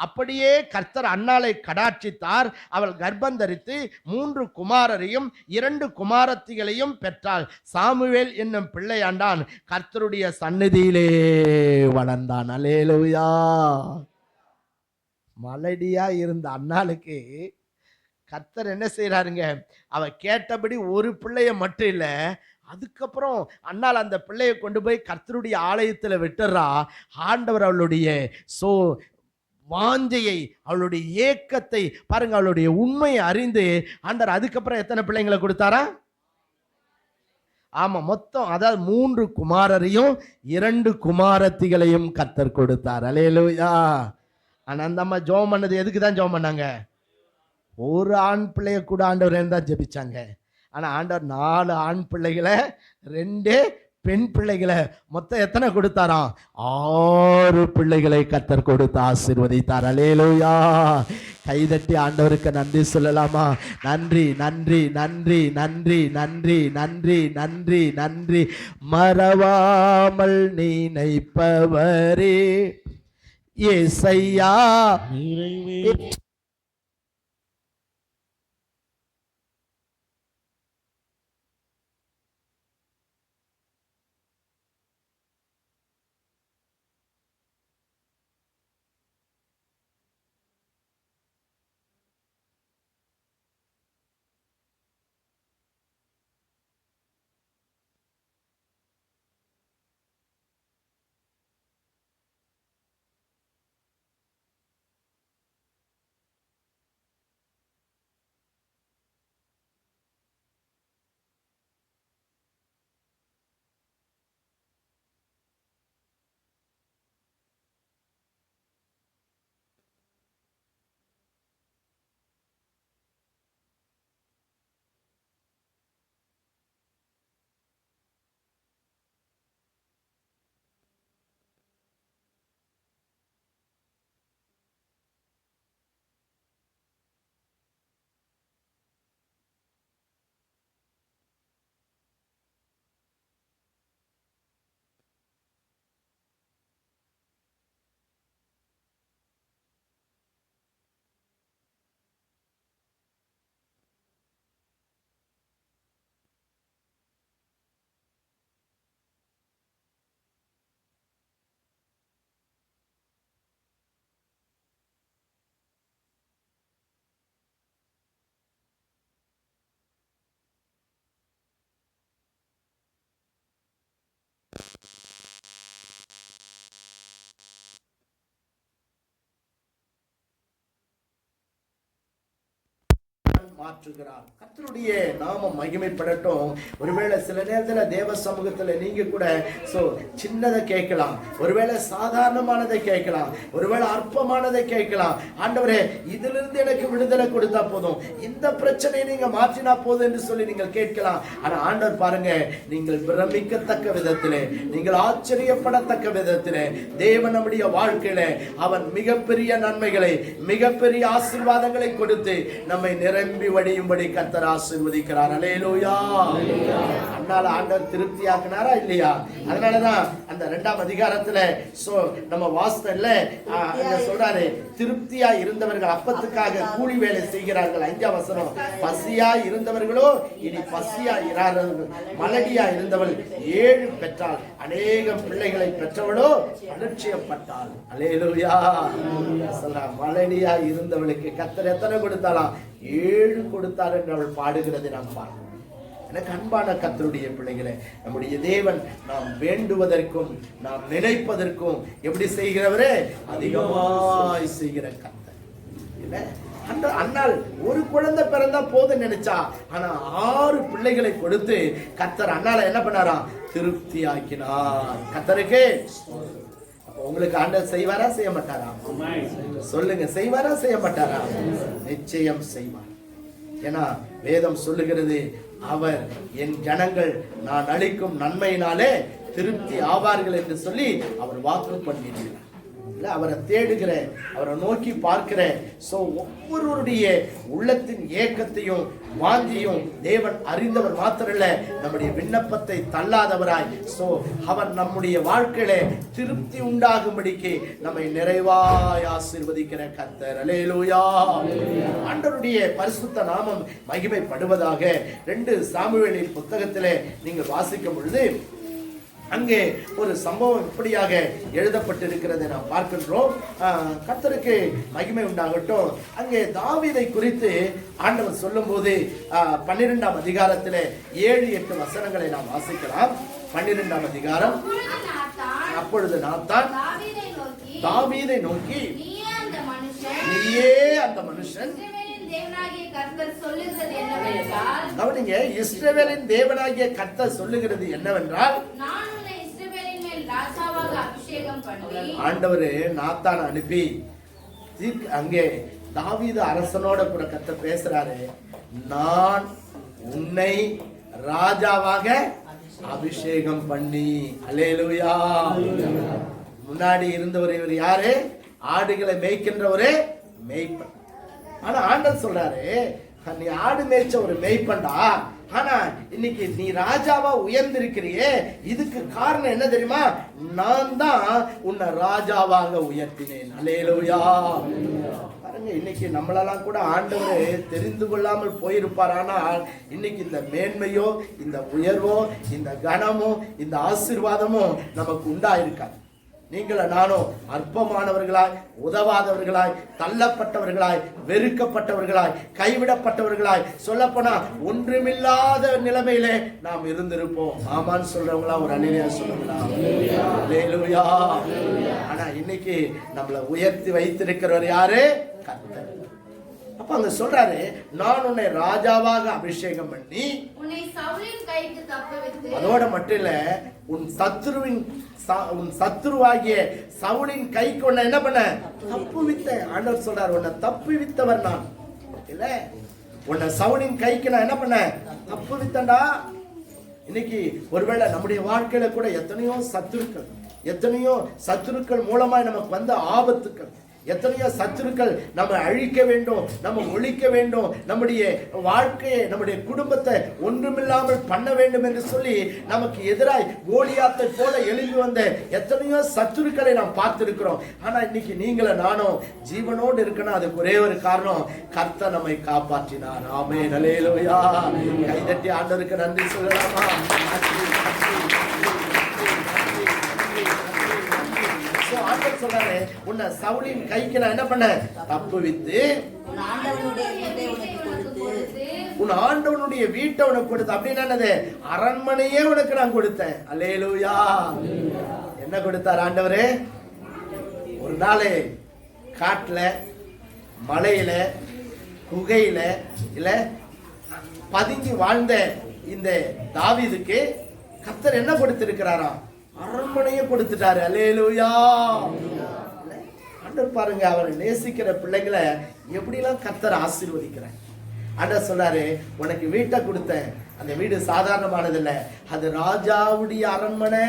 அப்படியே கர்த்தர் அன்னாளை கடாட்சித்தார். அவள் கர்ப்பம் தரித்து 3 குமாரரையும் 2 குமாரத்திகளையும் பெற்றாள். சாமுவேல் என்னும் பிள்ளையாண்டான், கர்த்தருடைய சந்நிதியிலே வளர்ந்தான். அல்லேலூயா. மலடியா இருந்த அன்னாளுக்கு கர்த்தர் என்ன செய்யறாருங்க, அவ கேட்டபடி ஒரு பிள்ளைய மட்டும் இல்லை, அதுக்கப்புறம் அன்னாள் அந்த பிள்ளையை கொண்டு போய் கர்த்தருடைய ஆலயத்தில் விட்டுறா. ஆண்டவர் அவளுடைய வாஞ்சையை, அவளுடைய ஏக்கத்தை பாருங்க, அவளுடைய உண்மையை அறிந்து ஆண்டவர் அதுக்கப்புறம் எத்தனை பிள்ளைங்களை கொடுத்தாரா? ஆமா, மொத்தம் அதாவது 3 குமாரரையும் 2 குமாரத்திகளையும் கர்த்தர் கொடுத்தார். அல்லேலூயா. ஆனால் அந்த அம்மா ஜெபம் பண்ணது எதுக்கு தான் ஜெபம் பண்ணாங்க? ஒரு ஆண் பிள்ளைய கூட ஆண்டவர் தான் ஜெபிச்சாங்க. ஆனால் ஆண்டவர் 4 ஆண் பிள்ளைகளை 2 பெண் பிள்ளைகளை மொத்தம் எத்தனை கொடுத்தாராம்? 6 பிள்ளைகளை கர்த்தர் கொடுத்து ஆசீர்வதித்தார். அல்லேலூயா. கைதட்டி ஆண்டவருக்கு நன்றி சொல்லலாமா? நன்றி, நன்றி, நன்றி, நன்றி, நன்றி, நன்றி, நன்றி, நன்றி. மறவாமல் நினைப்பவரே ஏசையா. மாற்றுகிறார். கர்த்தருடைய நாமம் மகிமைப்படட்டும். ஒருவேளை சில நேரத்துல தேவ சமூகத்துல நீங்க கூட சின்னதை கேட்கலாம், ஒருவேளை சாதாரணமானதை கேட்கலாம், ஒருவேளை அற்பமானதை கேட்கலாம். ஆண்டவரே, இதிலிருந்து எனக்கு விடுதலை கொடுத்தா போதும், இந்த பிரச்சனையை நீங்க மாற்றினா போதும் என்று சொல்லி நீங்கள் கேட்கலாம். ஆனா ஆண்டவர் பாருங்க, நீங்கள் பிரமிக்கத்தக்க விதத்திலே, நீங்கள் ஆச்சரியப்படத்தக்க விதத்திலே தேவன் நம்முடைய வாழ்க்கையில அவர் மிகப்பெரிய நன்மைகளை, மிகப்பெரிய ஆசீர்வாதங்களை கொடுத்து நம்மை நிரம்பி வடியும்படி கர்த்தர் ஆசீர்வதிக்கிறார். அல்லேலூயா. அதனால ஆண்டவர் திருப்தியாக்குனாரா இல்லையா? அதனாலதான் அந்த 2ஆம் அதிகாரத்துல நம்ம வாசல்ல சொல்றாரு, திருப்தியா இருந்தவர்கள் அப்பத்துக்காக கூலி வேலை செய்கிறார்கள். 5ஆம் வசனம், பசியா இருந்தவர்களோ இனி பசியா இரார்கள், மலடியா இருந்தவள் 7 பெற்றாள், அநேக பிள்ளைகளை பெற்றவளோ அலட்சியப்பட்டாள். அல்லேலூயா. மலடியா இருந்தவளுக்கு கர்த்தர் எத்தனை கொடுத்தாலாம்? 7 கொடுத்தார் என்று அவள் பாடுகிறதை நாம் பார்க்கிறோம். எனக்கு அன்பான கர்த்தருடைய பிள்ளைகளே, நம்முடைய தேவன் நாம் வேண்டுவதற்கும் நாம் நினைப்பதற்கும் எப்படி செய்கிறவரே? அதிகமாய் செய்கிற கர்த்தர். இல்ல அன்னால் ஒரு குழந்தை பிறந்தா போதும் நினைச்சா, ஆனா 6 பிள்ளைகளை கொடுத்து கர்த்தர் அண்ணால என்ன பண்ணாரா? திருப்தி ஆக்கினார். கர்த்தருக்கு உங்களுக்கு ஆண்டவர் செய்வாரா செய்ய மாட்டாரா? சொல்லுங்க, செய்வாரா செய்ய மாட்டாரா? நிச்சயம் செய்வார். ஏன்னா வேதம் சொல்லுகிறது, அவர் என் ஜனங்கள் நான் அளிக்கும் நன்மையினாலே திருப்தி ஆவார்கள் என்று சொல்லி அவர் வாக்கு பண்ணினார். அவரை தேடுகிறேன், அவரை நோக்கி பார்க்கிறேன். ஒவ்வொருவருடைய உள்ளத்தின் ஏக்கத்தையும் வாஞ்சியும் தேவன் அறிந்தவர் மாத்திரல்ல, நம்முடைய விண்ணப்பத்தை தள்ளாதவராய் அவர் நம்முடைய வாழ்க்கையில திருப்தி உண்டாகும்படிக்கு நம்மை நிறைவாய் ஆசீர்வதிக்கிற கர்த்தர். அல்லேலூயா. ஆண்டவருடைய பரிசுத்த நாமம் மகிமைப்படுவதாக. 2 சாமுவேலின் புத்தகத்திலே நீங்கள் வாசிக்கும் பொழுது அங்கே ஒரு சம்பவம் இப்படியாக எழுதப்பட்டிருக்கிறதை நாம் பார்க்கின்றோம். கர்த்தருக்கு மகிமை உண்டாகட்டும். அங்கே தாவீதை குறித்து ஆண்டவர் சொல்லும் போது 12ஆம் அதிகாரத்திலே 7-8 வசனங்களை நாம் வாசிக்கலாம். 12ஆம் அதிகாரம். அப்பொழுது நாத்தான் தாவீதை நோக்கி, நீயே அந்த மனுஷன், கவனிங்க, இஸ்ரவேலின் தேவனாகிய கர்த்தர் சொல்லுகிறது என்னவென்றால், ஆண்டவரே நாத்தான் அனுப்பி அங்கே தாவீது அரசனோட கூட கர்த்தர் பேசுறாரு, நான் உன்னை ராஜாவாக அபிஷேகம் பண்ணி. அல்லேலூயா. முன்னாடி இருந்தவர் இவர் யாரு? ஆடுகளை மேய்க்கின்ற ஒரு மேய்ப்பன். ஆனா ஆண்டவர் சொல்றாரு, நீ ஆடு மேய்ச்ச ஒரு மேய்ப்பண்டா, ஆனா இன்னைக்கு நீ ராஜாவா உயர்ந்திருக்கிறியே, இதுக்கு காரணம் என்ன தெரியுமா? நான் தான் உன்னை ராஜாவாக உயர்த்தினேன். அல்லேலூயா. பாருங்க, இன்னைக்கு நம்மளெல்லாம் கூட ஆண்டவர் தெரிந்து கொள்ளாமல் போயிருப்பார். ஆனால் இன்னைக்கு இந்த மேன்மையோ, இந்த உயர்வோ, இந்த கனமோ, இந்த ஆசீர்வாதமோ நமக்கு உண்டாயிருக்காது. நீங்கள நானும் அற்பமானவர்களாய், உதவாதவர்களாய், தள்ளப்பட்டவர்களாய், வெறுக்கப்பட்டவர்களாய், கைவிடப்பட்டவர்களாய், சொல்லப்போனா ஒன்றுமில்லாத நிலைமையிலே நாம் இருந்திருப்போம். ஆமான்னு சொல்றவங்களா ஒரு அல்லேலூயா சொல்லுங்களா? அல்லேலூயா. ஆனா இன்னைக்கு நம்மளை உயர்த்தி வைத்திருக்கிறவர் யாரு? கர்த்தர். அப்ப அங்க சொல்றாரு, நான் உன்னை ராஜாவாக அபிஷேகம் பண்ணி, அதோட மட்டும் இல்ல, உன் சத்துருவாகிய சவுலின் கைக்கு உன்னை என்ன பண்ண? தப்புவித்த. ஆண்டவர் சொல்றார், உன்னை தப்புவித்தவர் நான். இல்ல, உன்னை சவுலின் கைக்கு நான் என்ன பண்ண? தப்புவித்தண்டா. இன்னைக்கு ஒருவேளை நம்முடைய வாழ்க்கையில கூட எத்தனையோ சத்துருக்கள் மூலமாய் நமக்கு வந்த ஆபத்துக்கள், எத்தனையோ சத்துருக்கள் நம்ம அழிக்க வேண்டும், நம்ம ஒழிக்க வேண்டும், நம்முடைய வாழ்க்கையை, நம்முடைய குடும்பத்தை ஒன்றுமில்லாமல் பண்ண வேண்டும் என்று சொல்லி நமக்கு எதிராய் கோலியாத்தை போல எழுதி வந்த எத்தனையோ சத்துருக்களை நாம் பார்த்திருக்கிறோம். ஆனா இன்னைக்கு நீங்களும் நானும் ஜீவனோடு இருக்கணும். அதுக்கு ஒரே ஒரு காரணம், கர்த்தர் நம்மை காப்பாற்றினார். ஆமென். அல்லேலூயா. கைதட்டி ஆண்டவருக்கு நன்றி சொல்லலாமா? ஆண்டவர் சொல்றாரு, உன்னை சவுலின் கைக்கு நான் என்ன பண்ண? தப்புவித்து உன் ஆண்டவனுடைய வீட்டை உனக்கு கொடுத்த. அப்படின்னா என்னது? அரண்மனையே உனக்கு நான் கொடுத்தேன். அல்லேலூயா. என்ன கொடுத்தார் ஆண்டவரே? ஒரு நாள் காட்டுல, மலையில குகையில இல்ல பதுங்கி வாழ்ந்த இந்த தாவீதுக்கு கர்த்தர் என்ன கொடுத்திருக்கிறாராம்? அரண்மனையை கொடுத்துட்டாரு. அல்லேலூயா. ஆண்டவர் பாருங்க, அவரை நேசிக்கிற பிள்ளைகளை எப்படிலாம் கர்த்தர் ஆசீர்வதிக்கிறார். ஆண்டவர் சொல்றாரு, உனக்கு வீட்டை கொடுத்தேன், அந்த வீடு சாதாரணமானதில்லை, அது ராஜாவுடைய அரண்மனை.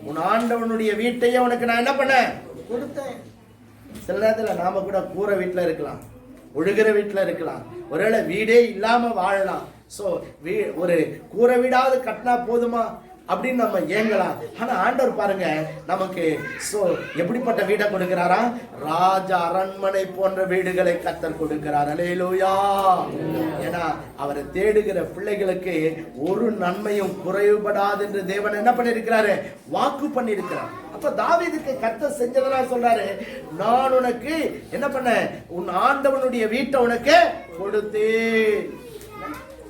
உன் ஆண்டவனுடைய வீட்டையே உனக்கு நான் என்ன பண்ணேன்? கொடுத்தேன். சில நேரத்தில் நாம கூட கூரை வீட்டில் இருக்கலாம், ஒழுகிற வீட்டில் இருக்கலாம், ஒருவேளை வீடே இல்லாம வாழலாம். ஸோ ஒரு கூரை வீடாவது கட்டினா போதுமா அப்படின்னு நம்ம ஏங்கலாம். ஆனா ஆண்டவர் பாருங்க, நமக்கு எப்படிப்பட்ட வீடை கொடுக்கிறாரா? ராஜா அரண்மனை போன்ற வீடுகளை கர்த்தர் கொடுக்கிறார். அல்லேலூயா. ஏன்னா அவரை தேடுகிற பிள்ளைகளுக்கு ஒரு நன்மையும் குறைவுபடாது என்று தேவன் என்ன பண்ணிருக்கிறாரு? வாக்கு பண்ணிருக்கிறார். அப்ப தாவீதுக்கு கர்த்தர் செஞ்சதெல்லாம் சொல்றாரு, நான் உனக்கு என்ன பண்ண? உன் ஆண்டவனுடைய வீட்டை உனக்கு கொடுத்தேன்.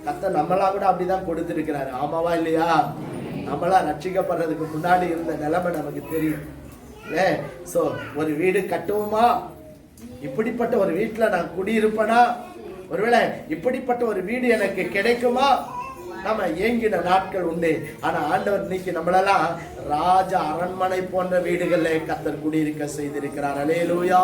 கர்த்தர் நம்மளா கூட அப்படிதான் கொடுத்திருக்கிறாரு. ஆமாவா இல்லையா? நம்மளாம் ரட்சிக்கப்படுறதுக்கு முன்னாடி இருந்த நிலைமை நமக்கு தெரியும். ஒரு வீடு கட்டுவோமா? இப்படிப்பட்ட ஒரு வீட்டில் நான் குடியிருப்பேனா? ஒருவேளை இப்படிப்பட்ட ஒரு வீடு எனக்கு கிடைக்குமா? நம்ம ஏங்கின நாட்கள் உண்டு. ஆனா ஆண்டவர் இன்னைக்கு நம்மளெல்லாம் ராஜ அரண்மனை போன்ற வீடுகள்ல கர்த்தர் குடியிருக்க செய்திருக்கிறார். அல்லேலூயா.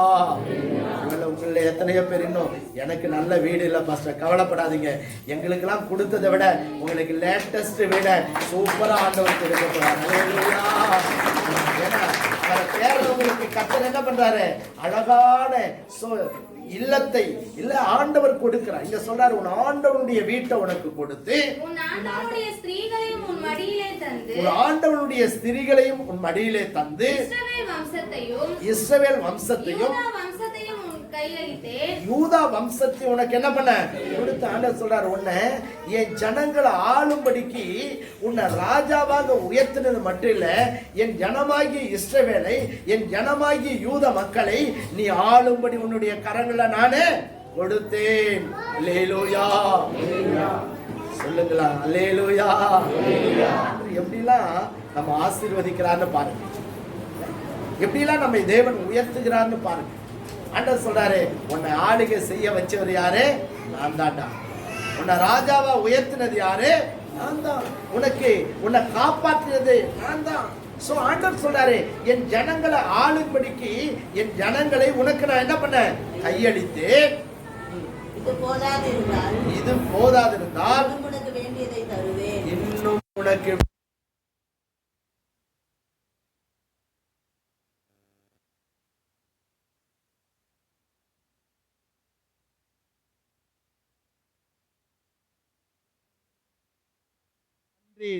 உங்கள எத்தனையோ பேர் இன்னும் எனக்கு நல்ல வீடு இல்லை பாஸ்டர், கவலைப்படாதீங்க, எங்களுக்கெல்லாம் கொடுத்ததை விட உங்களுக்கு லேட்டஸ்ட் வீட சூப்பரா ஆண்டவர் கொடுக்க போறார். அல்லேலூயா. ஏன்னா உங்களுக்கு கர்த்தர் என்ன பண்றாரு? அழகான இல்லத்தை இல்ல ஆண்டவர் கொடுக்கிறார். இங்க சொல்றாரு, உன் ஆண்டவனுடைய வீட்டை உனக்கு கொடுத்து உன் ஆண்டவனுடைய ஸ்திரீகளையும் உன் மடியிலே தந்து இஸ்ரவேல் வம்சத்தையும் யூதா வம்சத்தை உனக்கு என்ன பண்ண கொடுத்து. ஆண்டவர் சொல்றாரு, உன்னை என் ஜனங்களை ஆளும்படிக்கு உன்னை ராஜாவாக உயர்த்தினது மட்டும் இல்ல, என் ஜனமாகிய இஸ்ரவேலை, என் ஜனமாகிய யூத மக்களை நீ ஆளும்படி உன்னுடைய கரங்களை நானே கொடுத்தேன். அல்லேலூயா. சொல்லுங்களா? அல்லேலூயா. எப்படிலாம் நம்ம ஆசீர்வதிக்கிறான்னு பாருங்க, எப்படிலாம் நம்ம தேவன் உயர்த்துகிறான்னு பாருங்க. ஆண்டவர் சொல்றாரு, உன்னை ஆளுகை செய்ய வச்சவர் யாரு? நான் தான்டா. உன்னை ராஜாவா உயர்த்தினது யாரு? நான் தான். உன்னை காப்பாற்றினது நான் தான். சோ ஆண்டவர் சொல்றாரு, என் ஜனங்களை ஆளும்படிக்கு என் ஜனங்களை உனக்கு நான் என்ன பண்ண? கையளித்து. இது போதாதிருந்தால் உனக்கு வேண்டியதை தருவேன். இன்னும் உனக்கு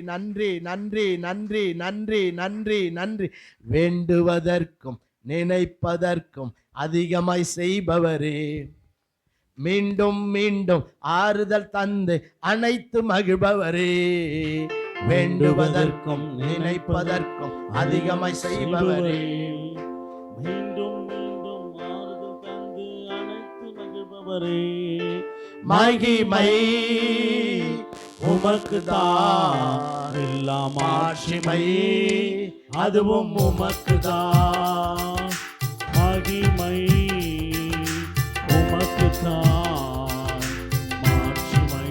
நன்றி நன்றி நன்றி நன்றி நன்றி நன்றி. வேண்டுவதற்கும் நினைப்பதற்கும் அதிகமாய் செய்பவரே, மீண்டும் மீண்டும் ஆறுதல் தந்து அனைத்து மகிழ்பவரே, வேண்டுவதற்கும் நினைப்பதற்கும் அதிகமாய் செய்பவரே, மீண்டும் மீண்டும் ஆறுதல் தந்து அனைத்து மகிழ்பவரே, மகிமை உமக்கு தான் எல்லாம் ஆட்சிமை, அதுவும் உமக்கு தான் மகிமை, உமக்கு தான் ஆட்சிமை.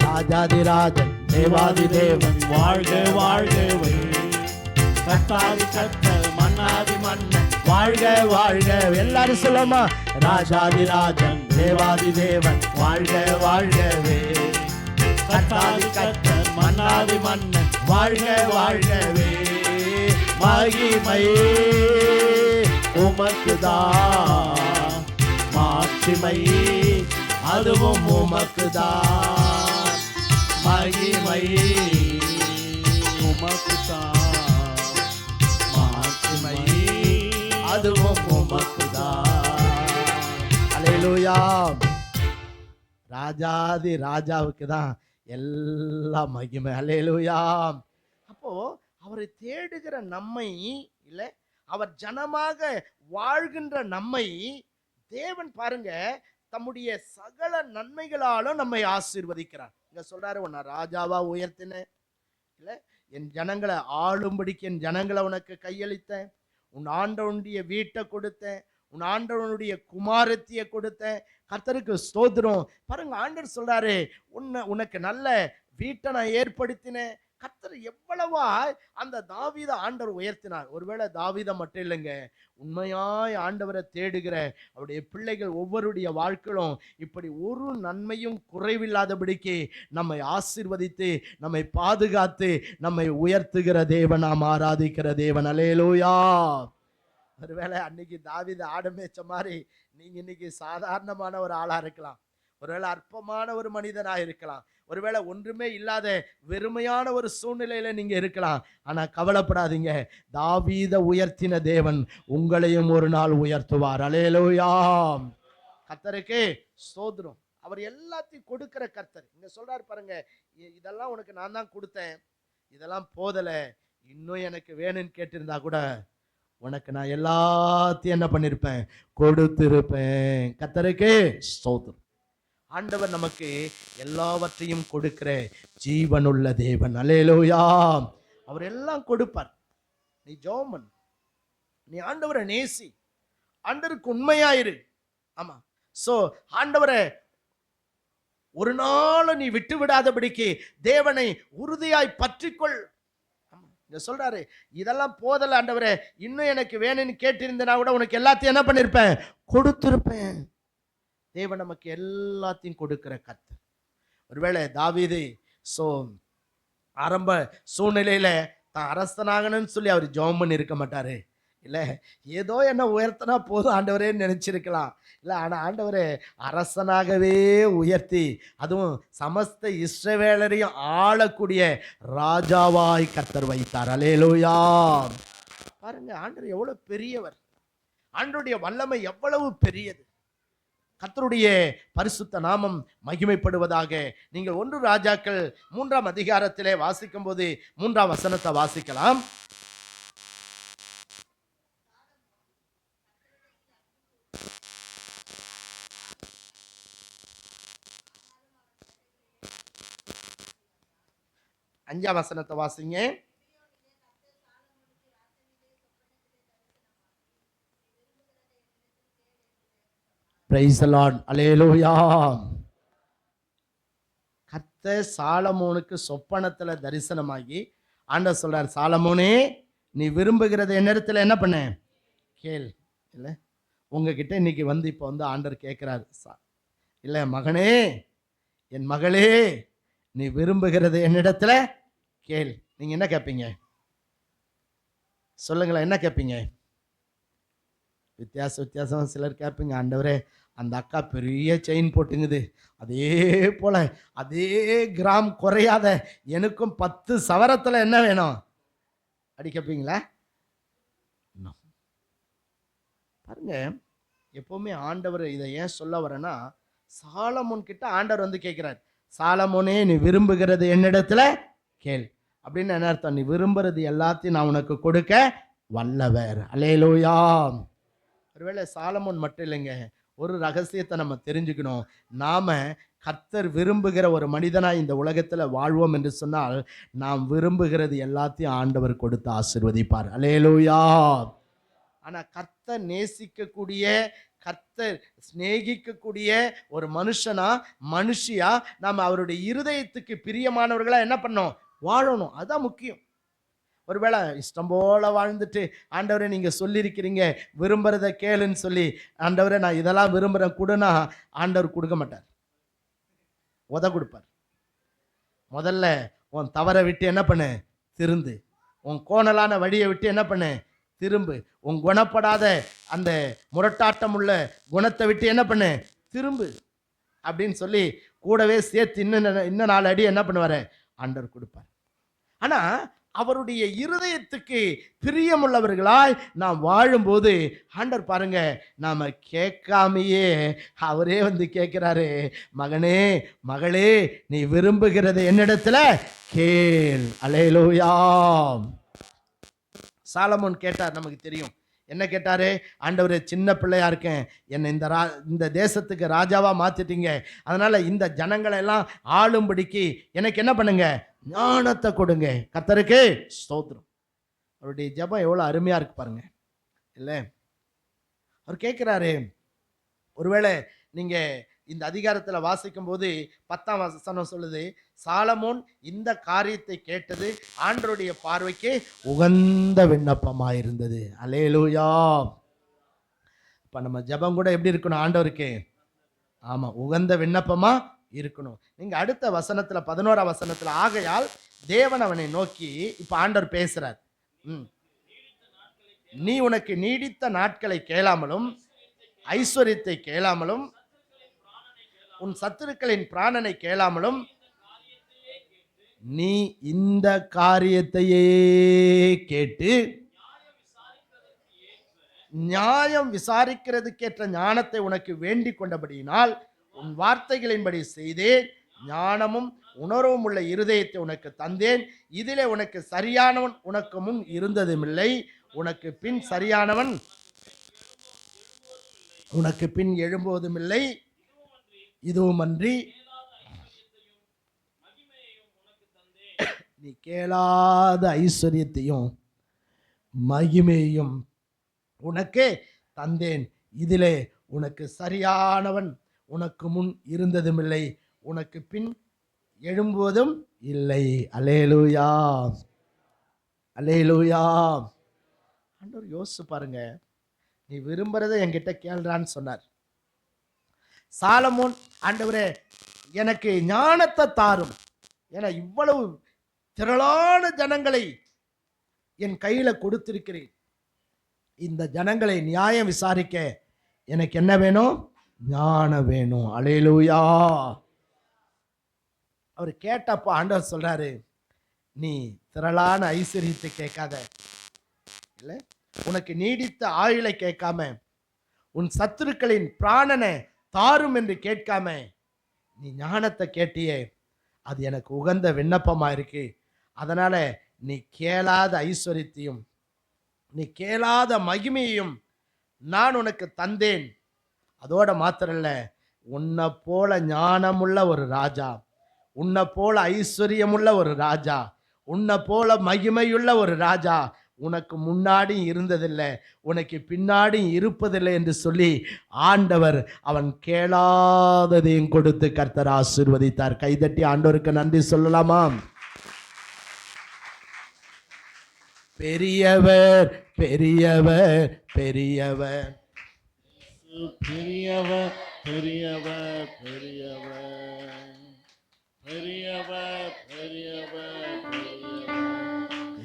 ராஜாதிராஜன் தேவாதி தேவன் வாழ்க வாழ்கவே, கர்த்தாதி கர்த்தர் மன்னாதி மன்னன் வாழ்க வாழ்க. எல்லாரும் சொல்லமா? ராஜாதி ராஜன் தேவாதி தேவன் வாழ்க வாழ்கவே, கர்த்தாதி கர்த்தர் மன்னாதி மன்னன் வாழ்க வாழ்கவே. மகிமை உமக்குதான், மாட்சிமை அதுவும் உமக்குதான். மகிமை உமக்குதான், மாட்சிமை அதுவும் உமக்குதான். அல்லேலூயா. ராஜாதி ராஜாவுக்கு தான் எல்லா மகிமை. அல்லேலூயா. அப்போ அவரை தேடுகிற நம்மை இல்லை, அவர் ஜனமாக வாழ்கின்ற நம்மை தேவன் பாருங்க தம்முடைய சகல நன்மைகளாலும் நம்மை ஆசீர்வதிக்கிறார். இங்க சொல்றாரு, உன்னை ராஜாவா உயர்த்தினேன் இல்லை, என் ஜனங்களை ஆளும்படிக்கு என் ஜனங்களை உனக்கு கையளித்தேன், உன் ஆண்டவனுடைய வீட்டை கொடுத்தேன், உன் ஆண்டவனுடைய குமாரத்தியை கொடுத்தேன். கர்த்தருக்கு ஸ்தோத்திரம். பாருங்க, ஆண்டவர் சொல்றாரு, உனக்கு நல்ல வீட்டை நான் ஏற்படுத்தினேன். கர்த்தர் எவ்வளவா அந்த தாவீதை ஆண்டவர் உயர்த்தினார். ஒருவேளை தாவீதை மட்டும் இல்லைங்க, உண்மையாய் ஆண்டவரை தேடுகிற அவருடைய பிள்ளைகள் ஒவ்வொருடைய வாழ்க்கையிலும் இப்படி ஒரு நன்மையும் குறைவில்லாதபடிக்கு நம்மை ஆசீர்வதித்து, நம்மை பாதுகாத்து, நம்மை உயர்த்துகிற தேவன், நாம் ஆராதிக்கிற தேவன். அல்லேலூயா. ஒருவேளை அன்னைக்கு தாவீது ஆடு மேய்ச்ச மாதிரி நீங்க இன்னைக்கு சாதாரணமான ஒரு ஆளா இருக்கலாம். ஒருவேளை அற்பமான ஒரு மனிதனா இருக்கலாம். ஒருவேளை ஒன்றுமே இல்லாத வெறுமையான ஒரு சூழ்நிலையில நீங்க இருக்கலாம். ஆனா கவலைப்படாதீங்க, தாவீதை உயர்த்தின தேவன் உங்களையும் ஒரு நாள் உயர்த்துவார். அல்லேலூயா. கர்த்தருக்கு ஸ்தோத்திரம். அவர் எல்லாத்தையும் கொடுக்கிற கர்த்தர். இங்க சொல்றாரு பாருங்க, இதெல்லாம் உனக்கு நான் தான் கொடுத்தேன், இதெல்லாம் போதல, இன்னும் எனக்கு வேணும்னு கேட்டிருந்தா கூட உனக்கு நான் எல்லாத்தையும் என்ன பண்ணிருப்பேன், கொடுத்திருப்பேன். கர்த்தருக்கு ஸ்தோத்திரம். ஆண்டவர் நமக்கு எல்லாவற்றையும் கொடுக்கிற ஜீவனுள்ள தேவன். அல்லேலூயா. அவர் எல்லாம் கொடுப்பார். நீ ஜெபம் பண்ணு, நீ ஆண்டவரை நேசி, ஆண்டவருக்கு உண்மையாயிரு. ஆமா. சோ ஆண்டவரை ஒரு நாள் நீ விட்டு விடாதபடிக்கு தேவனை உறுதியாய் பற்றிக்கொள். சொல்றாரு, இதெல்லாம் போதல ஆண்டவரே, இன்னும் எனக்கு வேணும்னு கேட்டிருந்தனா கூட உனக்கு எல்லாத்தையும் என்ன பண்ணிருப்பேன், கொடுத்திருப்பேன். தேவன் நமக்கு எல்லாத்தையும் கொடுக்கிற கர்த்தர். ஒருவேளை தாவீது ஆரம்ப சூழ்நிலையில தான் அரசனாகணும்னு சொல்லி அவர் ஜெபம் பண்ணி இருக்க மாட்டாரு. இல்ல, ஏதோ என்ன உயர்த்தினா போதும் ஆண்டவரே நினைச்சிருக்கலாம். இல்ல, ஆனா ஆண்டவரே அரசனாகவே உயர்த்தி, அதுவும் சமஸ்த இஸ்ரவேலரையும் ஆளக்கூடிய ராஜாவாய் கர்த்தர் வைத்தார். அல்லேலூயா. பாருங்க, ஆண்டவர் எவ்வளவு பெரியவர், ஆண்டவருடைய வல்லமை எவ்வளவு பெரியது. கர்த்தருடைய பரிசுத்த நாமம் மகிமைப்படுவதாக. நீங்கள் 1 ராஜாக்கள் 3ஆம் அதிகாரத்திலே வாசிக்கும் போது 3ஆம் வசனத்தை வாசிக்கலாம். அஞ்சாம் வசனத்தை வாசிங்க. Praise the Lord. அல்லேலூயா. கர்த்தர் சாலமோனுக்கு சொப்பனத்துல தரிசனமாகி ஆண்டவர் சொல்றார், சாலமோனே, நீ விரும்புகிறத என்னிடத்துல என்ன பண்ண கேள். இல்ல, உங்ககிட்ட இன்னைக்கு இப்போ ஆண்டவர் கேட்கிறாரு, இல்ல மகனே, என் மகளே, நீ விரும்புகிறது என்னிடத்துல கேள். நீங்க என்ன கேட்பீங்க சொல்லுங்களேன், என்ன கேட்பீங்க? வித்தியாசம் சிலர் கேட்பீங்க, ஆண்டவரே அந்த அக்கா பெரிய செயின் போட்டுங்குது, அதே போல அதே கிராம் குறையாத எனக்கும் 10 சவரத்துல என்ன வேணும் அடி கேட்பீங்களா? பாருங்க, எப்பவுமே ஆண்டவர் இதை ஏன் சொல்ல வரேன்னா, சாலமோன் கிட்ட ஆண்டவர் கேட்கிறார், சாலமோனே, நீ விரும்புகிறது என்னிடத்துல கேள். அப்படின்னு என்ன அர்த்தம்? நீ விரும்புறது எல்லாத்தையும் நான் உனக்கு கொடுக்க வல்லவர். அல்லேலூயா. ஒருவேளை சாலமோன் மட்டும் இல்லைங்க, ஒரு ரகசியத்தை நம்ம தெரிஞ்சுக்கணும். நாம கர்த்தர் விரும்புகிற ஒரு மனிதனாய் இந்த உலகத்துல வாழ்வோம் என்று சொன்னால், நாம் விரும்புகிறது எல்லாத்தையும் ஆண்டவர் கொடுத்து ஆசீர்வதிப்பார். அல்லேலூயா. ஆனா கர்த்தர் நேசிக்கக்கூடிய, கர்த்தர் சிநேகிக்கக்கூடிய ஒரு மனுஷியா நாம் அவருடைய இருதயத்துக்கு பிரியமானவர்களா என்ன பண்ணோம், வாழணும். அதுதான் முக்கியம். ஒருவேளை இஷ்டம் போல வாழ்ந்துட்டு, ஆண்டவரே நீங்க சொல்லியிருக்கிறீங்க விரும்புறத கேளுன்னு சொல்லி, ஆண்டவரே நான் இதெல்லாம் விரும்புறேன் கொடுனா, ஆண்டவர் கொடுக்க மாட்டார், உத கொடுப்பார். முதல்ல உன் தவறை விட்டு என்ன பண்ணு, திருந்து. உன் கோணலான வழியை விட்டு என்ன பண்ணு, திரும்பு. உன் குணப்படாத அந்த முரட்டாட்டம் உள்ள குணத்தை விட்டு என்ன பண்ணு, திரும்பு அப்படின்னு சொல்லி கூடவே சேர்த்து இன்னும் 4 அடி என்ன பண்ணுவாரு, ஆண்டவர் கொடுப்பார். ஆனா அவருடைய இருதயத்துக்கு பிரியமுள்ளவர்களாய் நாம் வாழும்போது ஆண்டவர் பாருங்க, நாம கேட்காமையே அவரே கேட்கிறாரு, மகனே, மகளே, நீ விரும்புகிறது என்னிடத்துல கேள். அல்லேலூயா. சாலமோன் கேட்டார், நமக்கு தெரியும் என்ன கேட்டாரு, ஆண்டவரே சின்ன பிள்ளையா இருக்கேன், என்னை இந்த தேசத்துக்கு ராஜாவா மாத்திட்டீங்க, அதனால இந்த ஜனங்களை எல்லாம் ஆளும்படிக்கு எனக்கு என்ன பண்ணுங்க, ஞானத்தை கொடுங்க. கர்த்தருக்கு ஸ்தோத்திரம். அவருடைய ஜெபம் எவ்வளவு அருமையா இருக்கு பாருங்க. இல்ல, அவர் கேட்கிறாரு, ஒருவேளை நீங்க இந்த அதிகாரத்துல வாசிக்கும் போது 10ஆம் வசனம் சொல்லுது, சாலமோன் இந்த காரியத்தை கேட்டது ஆண்டவருடைய பார்வைக்கு உகந்த விண்ணப்பமாயிருந்தது. அல்லேலூயா. இப்ப நம்ம ஜெபம் கூட எப்படி இருக்கணும் ஆண்டவருக்கு? ஆமா, உகந்த விண்ணப்பமா இருக்கணும். நீங்க அடுத்த வசனத்துல 11ஆம் வசனத்துல, ஆகையால் தேவன் அவனை நோக்கி, இப்ப ஆண்டவர் பேசுறார், நீ உனக்கு நீடித்த நாட்களை கேளாமலும் ஐஸ்வர்யத்தை கேளாமலும் உன் சத்துருக்களின் பிராணனை கேளாமலும் நீ இந்த காரியத்தையே கேட்டு நியாயம் விசாரிக்கிறதுக்கேற்ற ஞானத்தை உனக்கு வேண்டிக் கொண்டபடியினால் உன் வார்த்தைகளின்படி செய்தேன். ஞானமும் உணர்வும் உள்ள இருதயத்தை உனக்கு தந்தேன். இதிலே உனக்கு சரியானவன் உனக்கு முன் இருந்ததுமில்லை, உனக்கு பின் சரியானவன் உனக்கு பின் எழும்போதுமில்லை. இதுவுமன்றி நீ கேளாத ஐஸ்வர்யத்தையும் மகிமையையும் உனக்கு தந்தேன். இதிலே உனக்கு சரியானவன் உனக்கு முன் இருந்ததுமில்லை, உனக்கு பின் எழும்புவதும் இல்லை. அல்லேலூயா, அல்லேலூயா. ஆண்டவர் யோசிச்சு பாருங்க, நீ விரும்புறதை என்கிட்ட கேள்றான்னு சொன்னார். சாலமோன், ஆண்டவரே எனக்கு ஞானத்தை தாரும், என இவ்வளவு திரளான ஜனங்களை என் கையில கொடுத்திருக்கிறேன், இந்த ஜனங்களை நியாயம் விசாரிக்க எனக்கு என்ன வேணும்? ஞானம் வேணும். அல்லேலூயா. அவர் கேட்டப்போ ஆண்டவர் சொல்றாரு, நீ திரளான ஐஸ்வர்யத்தை கேட்காத, இல்ல உனக்கு நீடித்த ஆயுளை கேட்காம, உன் சத்துருக்களின் பிராணனை தாரும் என்று கேட்காம நீ ஞானத்தை கேட்டியே, அது எனக்கு உகந்த விண்ணப்பமா இருக்கு. அதனால நீ கேளாத ஐஸ்வர்யத்தையும் நீ கேளாத மகிமையையும் நான் உனக்கு தந்தேன். அதோட மாத்திரம் இல்ல, உன்னை போல ஞானமுள்ள ஒரு ராஜா, உன்னை போல ஐஸ்வர்யமுள்ள ஒரு ராஜா, உன்னை போல மகிமையுள்ள ஒரு ராஜா உனக்கு முன்னாடி இருந்ததில்லை, உனக்கு பின்னாடி இருப்பதில்லை என்று சொல்லி ஆண்டவர் அவன் கேளாததையும் கொடுத்து கர்த்தர் ஆசீர்வதித்தார். கைதட்டி ஆண்டவருக்கு நன்றி சொல்லலாமா? பெரியவர் பெரியவர் பெரியவர் பெரியவர் பெரியவர் பெரியவர் பெரியவர் பெரியவர்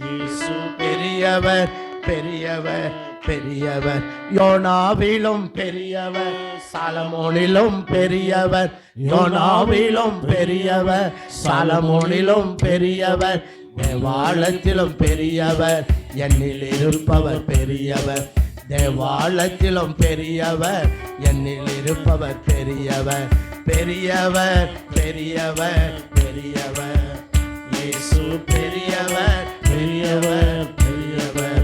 இயேசு பெரியவர் பெரியவர் பெரியவர், யோனாவிலும் பெரியவர், சாலமோனிலும் பெரியவர், யோனாவிலும் பெரியவர், சாலமோனிலும் பெரியவர், தேவாலயத்திலும் பெரியவர், என்னில் இருப்பவர் பெரியவர், தேவாலயத்திலும் பெரியவர், என்னில் இருப்பவர் பெரியவர், பெரியவர் பெரியவர் பெரியவர், இயேசு பெரியவர் பெரியவர் பெரியவர்.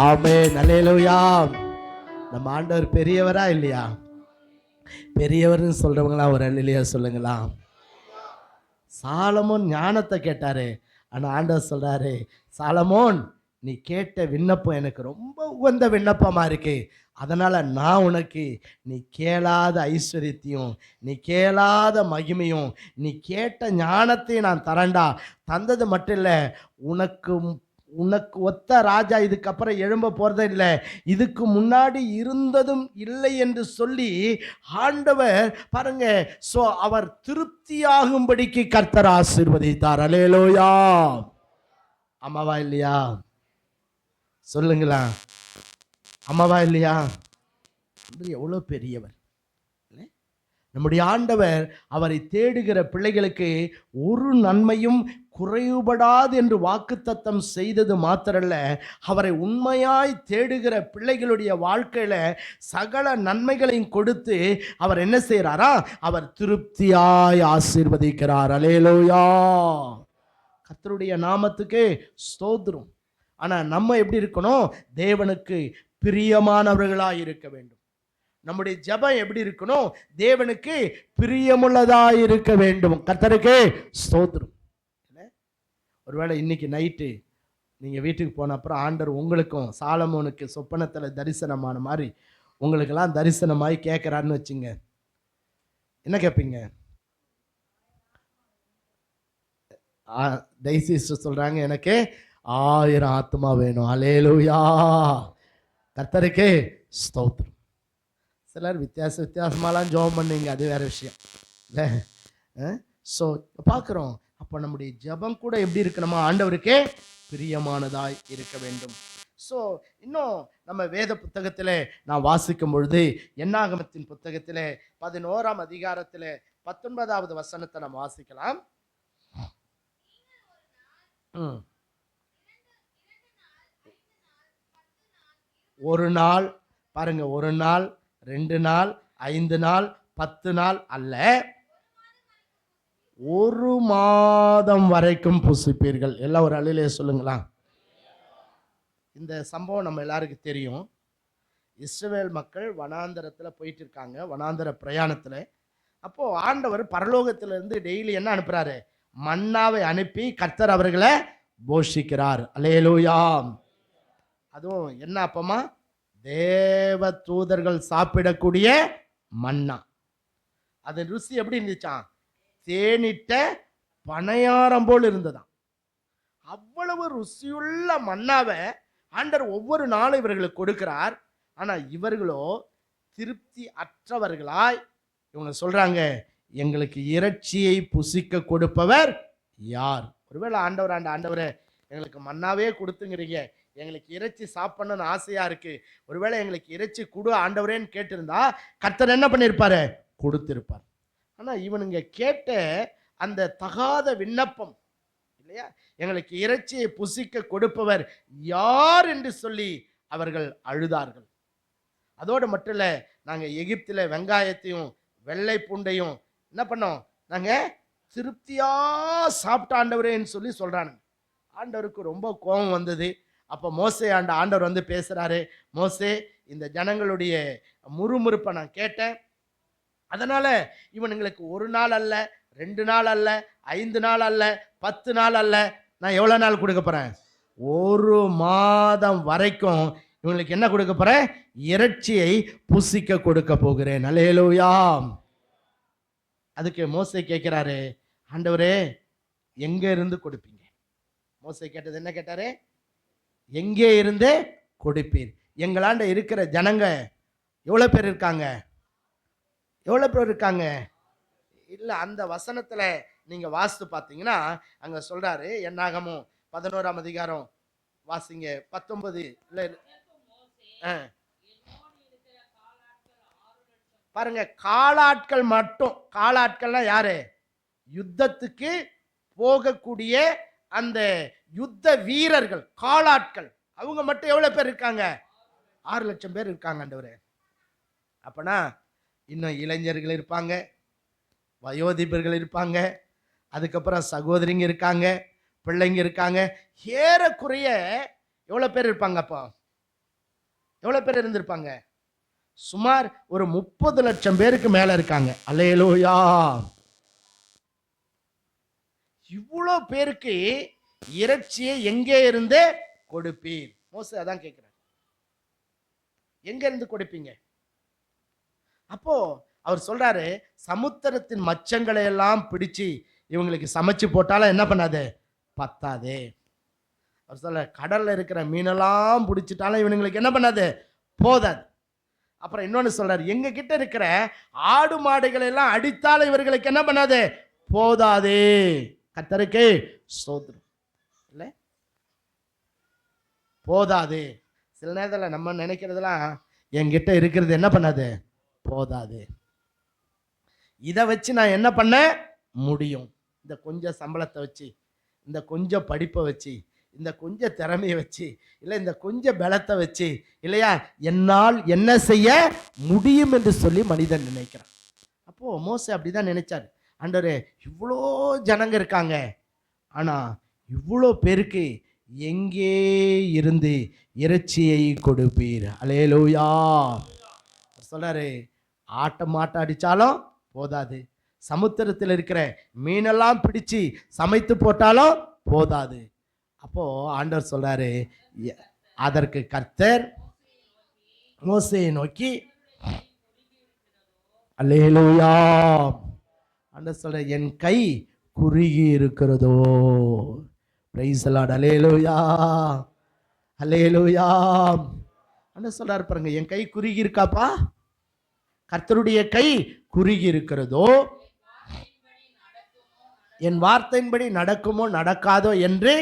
ஆமென், அல்லேலூயா. நம்ம ஆண்டவர் பெரியவரா இல்லையா? பெரியவர்னு சொல்றவங்களா ஒரு அல்லேலூயா சொல்லுங்களா? சாலமோன் ஞானத்தை கேட்டாரு, ஆனா ஆண்டவர் சொல்றாரு, சாலமோன் நீ கேட்ட விண்ணப்பம் எனக்கு ரொம்ப உகந்த விண்ணப்பமா இருக்கு, அதனால நான் உனக்கு நீ கேளாத ஐஸ்வர்யத்தையும் நீ கேளாத மகிமையும் நீ கேட்ட ஞானத்தையும் நான் தரேன்டா. தந்தது மட்டும் இல்லை, உனக்கு ஒத்த ராஜா இதுக்கப்புறம் எழும்ப போறதே இல்லை, இதுக்கு முன்னாடி இருந்ததும் இல்லை என்று சொல்லி ஆண்டவர் பாருங்க, சோ அவர் திருப்தியாகும்படிக்கு கர்த்தர் ஆசீர்வதித்தார். அல்லேலூயா. அம்மாவா இல்லையா? சொல்லுங்களா, அம்மாவா இல்லையா? எவ்வளவு பெரியவர் நம்முடைய ஆண்டவர். அவரை தேடுகிற பிள்ளைகளுக்கு ஒரு நன்மையும் குறைவுபடாது என்று வாக்குத்தத்தம் செய்தது மாத்திரல்ல, அவரை உண்மையாய் தேடுகிற பிள்ளைகளுடைய வாழ்க்கையில சகல நன்மைகளையும் கொடுத்து அவர் என்ன செய்யறாரா? அவர் திருப்தியாய் ஆசீர்வதிக்கிறார். அல்லேலூயா. கர்த்தருடைய நாமத்துக்கு ஸ்தோத்திரம். ஆனா நம்ம எப்படி இருக்கணும்? தேவனுக்கு பிரியமானவர்களாய் இருக்க வேண்டும். நம்முடைய ஜெபம் எப்படி இருக்கணும்? தேவனுக்கு பிரியமுள்ளதாய் இருக்க வேண்டும். கர்த்தருக்கு ஸ்தோத்திரம். ஒருவேளை இன்னைக்கு நைட்டு நீங்க வீட்டுக்கு போன அப்புறம் ஆண்டவர் உங்களுக்கும் சாலமோனுக்கு சொப்பனத்துல தரிசனமான மாதிரி உங்களுக்கெல்லாம் தரிசனமாய் கேட்குறான்னு வச்சுங்க, என்ன கேட்பீங்க? டைசிஸ்டர் சொல்றாங்க, எனக்கு 1000 ஆத்மா வேணும். அல்லேலூயா, கர்த்தருக்கே ஸ்தோத்திரம். சிலர் வித்தியாசமாலாம் ஜெபம் பண்ணுவீங்க, அது வேற விஷயம் இல்லை. ஸோ பார்க்குறோம், அப்போ நம்முடைய ஜெபம் கூட எப்படி இருக்கணுமா? ஆண்டவருக்கே பிரியமானதாய் இருக்க வேண்டும். ஸோ இன்னும் நம்ம வேத புத்தகத்தில் நான் வாசிக்கும் பொழுது, என்னாகமத்தின் புத்தகத்தில் 11ஆம் அதிகாரத்தில் 19வது வசனத்தை நம்ம வாசிக்கலாம். ஒரு நாள் பாருங்க, 1 நாள் 2 நாள் 5 நாள் 10 நாள் அல்ல, 1 மாதம் வரைக்கும் புசிப்பீர்கள். எல்லாம் ஒரு அழிலே சொல்லுங்களா. இந்த சம்பவம் நம்ம எல்லாருக்கும் தெரியும். இஸ்ரவேல் மக்கள் வனாந்தரத்தில் போயிட்டு இருக்காங்க, வனாந்தர பிரயாணத்தில். அப்போ ஆண்டவர் பரலோகத்திலிருந்து டெய்லி என்ன அனுப்புறாரு? மன்னாவை அனுப்பி கர்த்தர் அவர்களை போஷிக்கிறார். அல்லேலூயா. அதுவும் என்ன அப்பமா? தேவ தூதர்கள் சாப்பிடக்கூடிய மன்னா. அது ருசி எப்படி இருந்துச்சான்? தேனிட்ட பனையாரம் போல் இருந்ததாம். அவ்வளவு ருசியுள்ள மன்னாவை ஆண்டவர் ஒவ்வொரு நாளும் இவர்களுக்கு கொடுக்கிறார். ஆனா இவர்களோ திருப்தி அற்றவர்களாய் இவங்க சொல்றாங்க, எங்களுக்கு இறைச்சியை புசிக்க கொடுப்பவர் யார்? ஒருவேளை ஆண்டவரே எங்களுக்கு மன்னாவே கொடுத்துங்கிறீங்க, எங்களுக்கு இறைச்சி சாப்பிடணும்னு ஆசையா இருக்கு, ஒருவேளை எங்களுக்கு இறைச்சி கொடு ஆண்டவரேன்னு கேட்டிருந்தா கர்த்தர் என்ன பண்ணியிருப்பாரு? கொடுத்திருப்பார். ஆனா இவனுங்க கேட்ட அந்த தகாத விண்ணப்பம் இல்லையா, எங்களுக்கு இறைச்சியை புசிக்க கொடுப்பவர் யார் என்று சொல்லி அவர்கள் அழுதார்கள். அதோடு மட்டும் இல்லை, நாங்கள் எகிப்தில் வெங்காயத்தையும் வெள்ளை பூண்டையும் என்ன பண்ணோம், நாங்கள் திருப்தியா சாப்பிட்ட ஆண்டவரேன்னு சொல்லி சொல்றானுங்க. ஆண்டவருக்கு ரொம்ப கோபம் வந்தது. அப்போ மோசே ஆண்டவர் வந்து பேசுறாரு, மோசே, இந்த ஜனங்களுடைய முறுமுறுப்பை நான் கேட்டேன், அதனால இவனுங்களுக்கு 1 நாள் அல்ல, 2 நாள் அல்ல, 5 நாள் அல்ல, 10 நாள் அல்ல, நான் எவ்வளவு நாள் கொடுக்க போறேன்? 1 மாதம் வரைக்கும் இவங்களுக்கு என்ன கொடுக்க போறேன்? இறைச்சியை புசிக்க கொடுக்க போகிறேன். அல்லேலூயா. அதுக்கு மோசே கேட்கிறாரு, ஆண்டவரே எங்க இருந்து கொடுப்பீங்க? மோசே கேட்டது என்ன கேட்டாரு? எங்கே இருந்து கொடுப்பீர்? எங்களாண்ட இருக்கிற ஜனங்க எவ்வளவு பேர் இருக்காங்க? எவ்வளவு பேர் இருக்காங்க? இல்ல, அந்த வசனத்துல நீங்க வாசித்து பார்த்தீங்கன்னா அங்க சொல்றாரு, என்னாகமும் 11ஆம் அதிகாரம் வாசிங்க, 19 பாருங்க. காலாட்கள் மட்டும், காலாட்கள்னா யாரு? யுத்தத்துக்கு போகக்கூடிய அந்த யுத்த வீரர்கள், காலாட்கள். அவங்க மட்டும் எவ்வளவு பேர் இருக்காங்க? 6 லட்சம் பேர் இருக்காங்க ஆண்டவரே. அப்பனா இன்னும் இளைஞர்கள் இருப்பாங்க, வயோதிபர்கள் இருப்பாங்க, அதுக்கப்புறம் சகோதரிங்க இருக்காங்க, பிள்ளைங்க இருக்காங்க. ஏறக்குறைய எவ்வளவு பேர் இருப்பாங்க? அப்போ எவ்வளவு பேர் இருந்திருப்பாங்க? சுமார் ஒரு 30 லட்சம் பேருக்கு மேல இருக்காங்க. அல்லேலூயா. இவ்வளோ பேருக்கு இறைச்சியை எங்கே இருந்து கொடுப்பீர்? மோசே அதான் கேட்கிறார், எங்க இருந்து கொடுப்பீங்க? அப்போ அவர் சொல்றாரு, சமுத்திரத்தின் மச்சங்களை எல்லாம் பிடிச்சு இவங்களுக்கு சமைச்சு போட்டாலும் என்ன பண்ணாது? பத்தாது. அவர் சொல்ல, கடல்ல இருக்கிற மீனெல்லாம் பிடிச்சிட்டாலும் இவங்களுக்கு என்ன பண்ணாது? போதாது. அப்புறம் இன்னொன்னு சொல்றாரு, எங்க கிட்ட இருக்கிற ஆடு மாடுகளை எல்லாம் அடித்தாலும் இவர்களுக்கு என்ன பண்ணாது? போதாது. கர்த்தருக்கு ஸ்தோத்திரம். இல்ல, போதாது. சில நேரத்தில் நம்ம நினைக்கிறதுலாம் என்கிட்ட இருக்கிறது என்ன பண்ணாது? போதாது. இதை வச்சு நான் என்ன பண்ண முடியும்? இந்த கொஞ்சம் சம்பளத்தை வச்சு, இந்த கொஞ்சம் படிப்பை வச்சு, இந்த கொஞ்சம் திறமையை வச்சு, இல்லை இந்த கொஞ்சம் பலத்தை வச்சு, இல்லையா, என்னால் என்ன செய்ய முடியும் என்று சொல்லி மனிதன் நினைக்கிறான். அப்போ மோசே அப்படிதான் நினைச்சாரு. ஆண்டவரே, இவ்வளோ ஜனங்க இருக்காங்க, ஆனா இவ்வளோ பேருக்கு எங்கே இருந்து இறைச்சியை கொடுப்பீர்? அல்லேலூயா. சொல்றாரு, மாட்டை அடிச்சாலும் போதாது, சமுத்திரத்தில் இருக்கிற மீனெல்லாம் பிடிச்சு சமைத்து போட்டாலும் போதாது. அப்போ ஆண்டவர் சொல்றாரு, அதற்கு கர்த்தர் மோசேயை நோக்கி அல்லேலூயா ஆண்டவர் சொல்ற, என் கை குறுகி இருக்கிறதோ. Praise the lord. Hallelujah hallelujah. ஆண்டவர் சொல்றாரு பாருங்க, என் கை குறுகி இருக்காப்பா, கர்த்தருடைய கை குறுகி இருக்கிறதோ, என் வார்த்தையின்படி நடக்குமோ நடக்காதோ என்று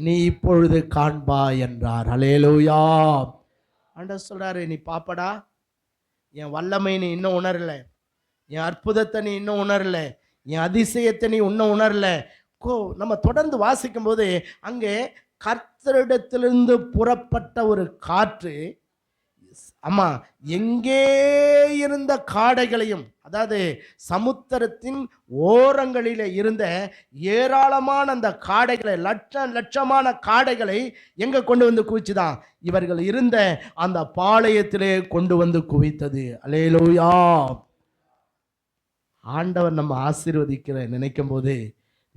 நீ இப்பொழுது காண்பா என்றார். அல்லேலூயா. ஆண்டவர் சொல்றாரு, நீ பாப்படா, என் வல்லமை நீ இன்னும் உணரல, என் அற்புதத்தை நீ இன்னும் உணரல, என் அதிசயத்தை நீ இன்னும் உணரல. நம்ம தொடர்ந்து வாசிக்கும் போது அங்கே கர்த்தரிடத்திலிருந்து புறப்பட்ட ஒரு காற்று, ஆமா, எங்கே இருந்த காடைகளையும், அதாவது சமுத்திரத்தின் ஓரங்களில் இருந்த ஏராளமான அந்த காடைகளை, லட்சமான காடைகளை எங்க கொண்டு வந்து குவிச்சுதான், இவர்கள் இருந்த அந்த பாளையத்திலே கொண்டு வந்து குவித்தது. அல்லேலூயா. ஆண்டவர் நம்ம ஆசீர்வதிக்கிற நினைக்கும் போது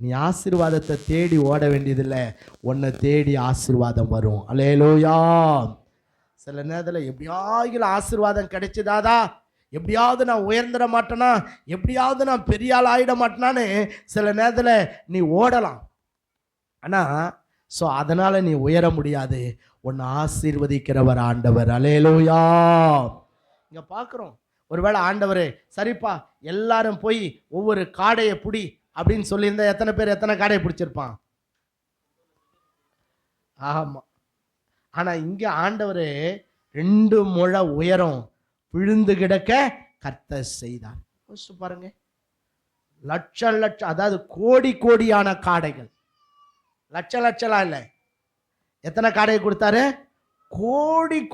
நீ ஆசீர்வாதத்தை தேடி ஓட வேண்டியதில்லை, உன்னை தேடி ஆசீர்வாதம் வரும். அல்லேலூயா. சில நேரத்தில் எப்படியாவது ஆசீர்வாதம் கிடைச்சதாதா, எப்படியாவது நான் உயர்ந்துட மாட்டேனா, எப்படியாவது நான் பெரிய ஆள் ஆகிட மாட்டேனான்னு சில நேரத்தில் நீ ஓடலாம். ஆனால் அதனால் நீ உயர முடியாது. உன்னை ஆசீர்வதிக்கிறவர் ஆண்டவர். அல்லேலூயா. இங்கே பார்க்குறோம், ஒருவேளை ஆண்டவர் சரிப்பா எல்லாரும் போய் ஒவ்வொரு காடையை பிடி அப்படின்னு சொல்லியிருந்தா எத்தனை பேர் எத்தனை காடையை பிடிச்சிருப்பான்? ஆமாம். ஆனால் இங்கே ஆண்டவர் 2 முழ உயரம் விழுந்து கிடக்க கர்த்தர் செய்தார். பாருங்க, லட்சம், அதாவது கோடியான காடைகள், லட்சம் இல்லை, எத்தனை காடையை கொடுத்தாரு?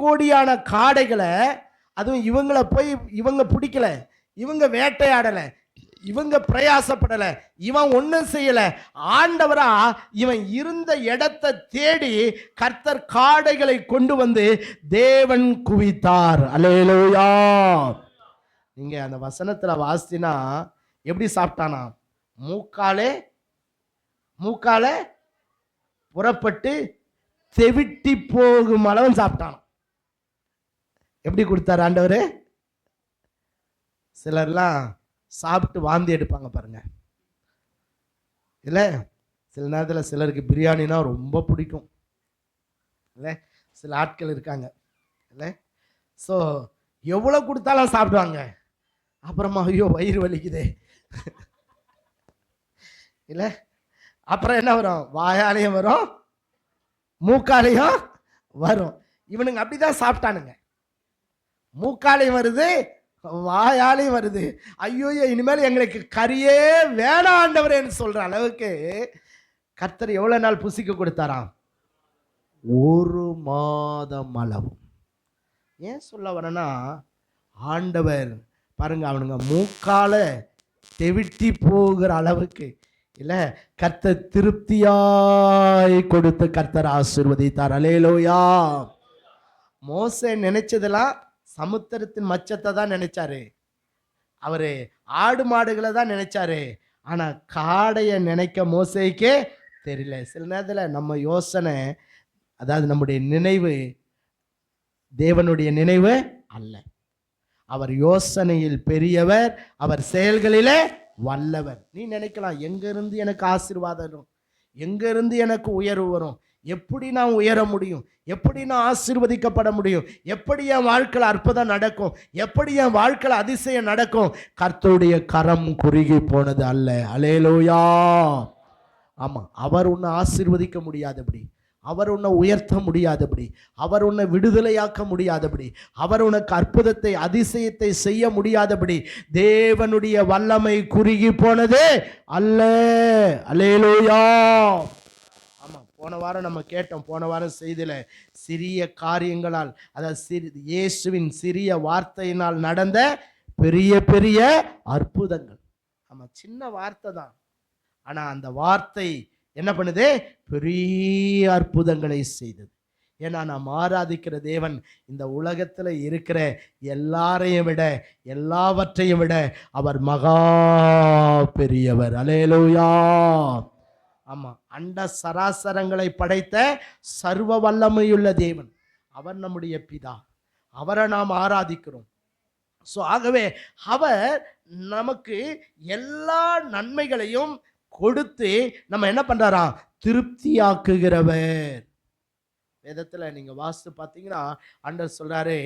கோடியான காடைகளை. அதுவும் இவங்களை போய் இவங்க பிடிக்கல, இவங்க வேட்டையாடலை, இவங்க பிரயாசப்படலை, இவன் ஒன்றும் செய்யலை. ஆண்டவரா இவன் இருந்த இடத்தை தேடி கர்த்தர் காடைகளை கொண்டு வந்து தேவன் குவித்தார். அல்லேலூயா. நீங்க அந்த வசனத்துல வாசினா எப்படி சாப்பிட்டானா, மூக்காலே புறப்பட்டு தெவிட்டி போகும் அளவு சாப்பிட்டான். எப்படி கொடுத்தார் ஆண்டவர்? சிலர்லாம் சாப்பிட்டு வாந்தி எடுப்பாங்க பாருங்க. இல்லை, சில நேரத்தில் சிலருக்கு பிரியாணினா ரொம்ப பிடிக்கும். இல்லை, சில ஆட்கள் இருக்காங்க. இல்லை, ஸோ எவ்வளோ கொடுத்தாலும் சாப்பிடுவாங்க. அப்புறமா ஐயோ வயிறு வலிக்குதே. இல்லை, அப்புறம் என்ன வரும்? வாயாலையும் வரும், மூக்காலையும் வரும். இவனுங்க அப்படிதான் சாப்பிட்டானுங்க. மூக்காலையும் வருது, வாயாலையும் வருது. ஐயோ, இனிமேல் எங்களுக்கு கறியே வேணாம் ஆண்டவரேன்னு சொல்ற அளவுக்கு கர்த்தர் எவ்வளவு நாள் புசிக்க கொடுத்தாராம்? 1 மாதம் அளவு. ஏன் சொல்ல வரேன்னா, ஆண்டவர் பாருங்க, அவனுங்க மூக்கால தெவிட்டி போகிற அளவுக்கு இல்ல, கர்த்தர் திருப்தியாய் கொடுத்து கர்த்தர் ஆசீர்வதித்தார். அல்லேலூயா. மோசே நினைச்சதெல்லாம் சமுத்திரத்தின் மச்சத்தை தான் நினைச்சாரு, அவரு ஆடு மாடுகளை தான் நினைச்சாரு. ஆனா காடைய நினைக்க மோசேக்கே தெரியல. சில நேரத்தில் நம்ம யோசனை, அதாவது நம்முடைய நினைவு தேவனுடைய நினைவு அல்ல. அவர் யோசனையில் பெரியவர், அவர் செயல்களிலே வல்லவர். நீ நினைக்கலாம், எங்க இருந்து எனக்கு ஆசீர்வாதம் வரும், எங்க இருந்து எனக்கு உயர்வு வரும், எப்படி நான் உயர முடியும், எப்படி நான் ஆசீர்வதிக்கப்பட முடியும், எப்படி என் வாழ்க்கையில் அற்புதம் நடக்கும், எப்படி என் வாழ்க்கையில் அதிசயம் நடக்கும்? கர்த்தருடைய கரம் குறுகி போனது அல்ல. அல்லேலூயா. ஆமா, அவர் உன்னை ஆசீர்வதிக்க முடியாதபடி, அவர் உன்னை உயர்த்த முடியாதபடி, அவர் உன்னை விடுதலையாக்க முடியாதபடி, அவர் உனக்கு அற்புதத்தை அதிசயத்தை செய்ய முடியாதபடி தேவனுடைய வல்லமை குறுகி போனது அல்ல. அல்லேலூயா. ஆமா, போன வாரம் நம்ம கேட்டோம், போன வாரம் செய்தியில சிறிய காரியங்களால், அதாவது இயேசுவின் சிறிய வார்த்தையினால் நடந்த பெரிய பெரிய அற்புதங்கள். ஆமா, சின்ன வார்த்தை தான், ஆனா அந்த வார்த்தை என்ன பண்ணுது? பெரிய அற்புதங்களை செய்தது. ஏன்னா நாம் ஆராதிக்கிற தேவன் இந்த உலகத்தில் இருக்கிற எல்லாரையும் விட, எல்லாவற்றையும் விட அவர் மகா பெரியவர். அல்லேலூயா. ஆமா, அண்ட சராசரங்களை படைத்த சர்வ வல்லமையுள்ள தேவன், அவர் நம்முடைய பிதா, அவரை நாம் ஆராதிக்கிறோம். ஸோ ஆகவே அவர் நமக்கு எல்லா நன்மைகளையும் கொடுத்து நம்ம என்ன பண்றாராம், திருப்தியாக்குகிறவர். வேதத்துல நீங்க வாசித்து பார்த்தீங்கன்னா ஆண்டவர் சொல்றாரு,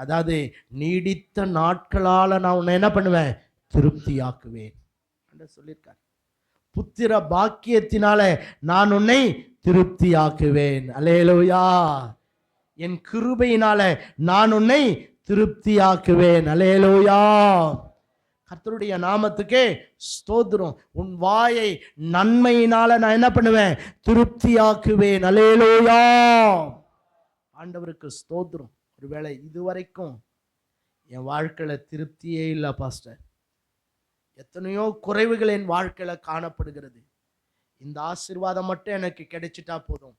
அதாவது நீடித்த நாட்களால நான் உன்னை என்ன பண்ணுவேன், திருப்தியாக்குவேன் ஆண்டவர் சொல்லியிருக்கார். புத்திர பாக்கியத்தினால நான் உன்னை திருப்தியாக்குவேன். அல்லேலூயா. என் கிருபையினால நான் உன்னை திருப்தியாக்குவேன். அல்லேலூயா. கர்த்தருடைய நாமத்துக்கே ஸ்தோத்திரம். உன் வாயை நன்மையினால நான் என்ன பண்ணுவேன், திருப்தியாக்குவேன். அல்லேலூயா. ஆண்டவருக்கு ஸ்தோத்திரம். ஒருவேளை இதுவரைக்கும் என் வாழ்க்கையில திருப்தியே இல்லை பாஸ்டர், எத்தனையோ குறைவுகள் என் வாழ்க்கையில காணப்படுகிறது, இந்த ஆசீர்வாதம் மட்டும் எனக்கு கிடைச்சிட்டா போதும்.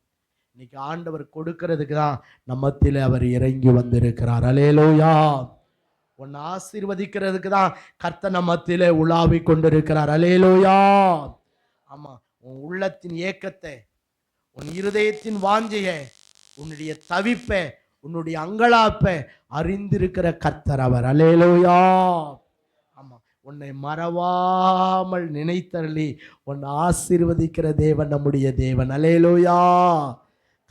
இன்னைக்கு ஆண்டவர் கொடுக்கிறதுக்கு தான் நம்மத்தில அவர் இறங்கி வந்திருக்கிறார். அல்லேலூயா. உன்னை ஆசீர்வதிக்கிறதுக்கு தான் கர்த்தர் நம்மத்திலே உலாவி கொண்டிருக்கிறார். அல்லேலூயா. ஆமா, உன் உள்ளத்தின் ஏக்கத்தை, உன் இருதயத்தின் வாஞ்சையை, உன்னுடைய தவிப்பை, உன்னுடைய அங்கலாப்பை அறிந்திருக்கிற கர்த்தர் அவர். அல்லேலூயா. ஆமா, உன்னை மறவாமல் நினைத்தருளி உன்னை ஆசீர்வதிக்கிற தேவன் நம்முடைய தேவன். அல்லேலூயா.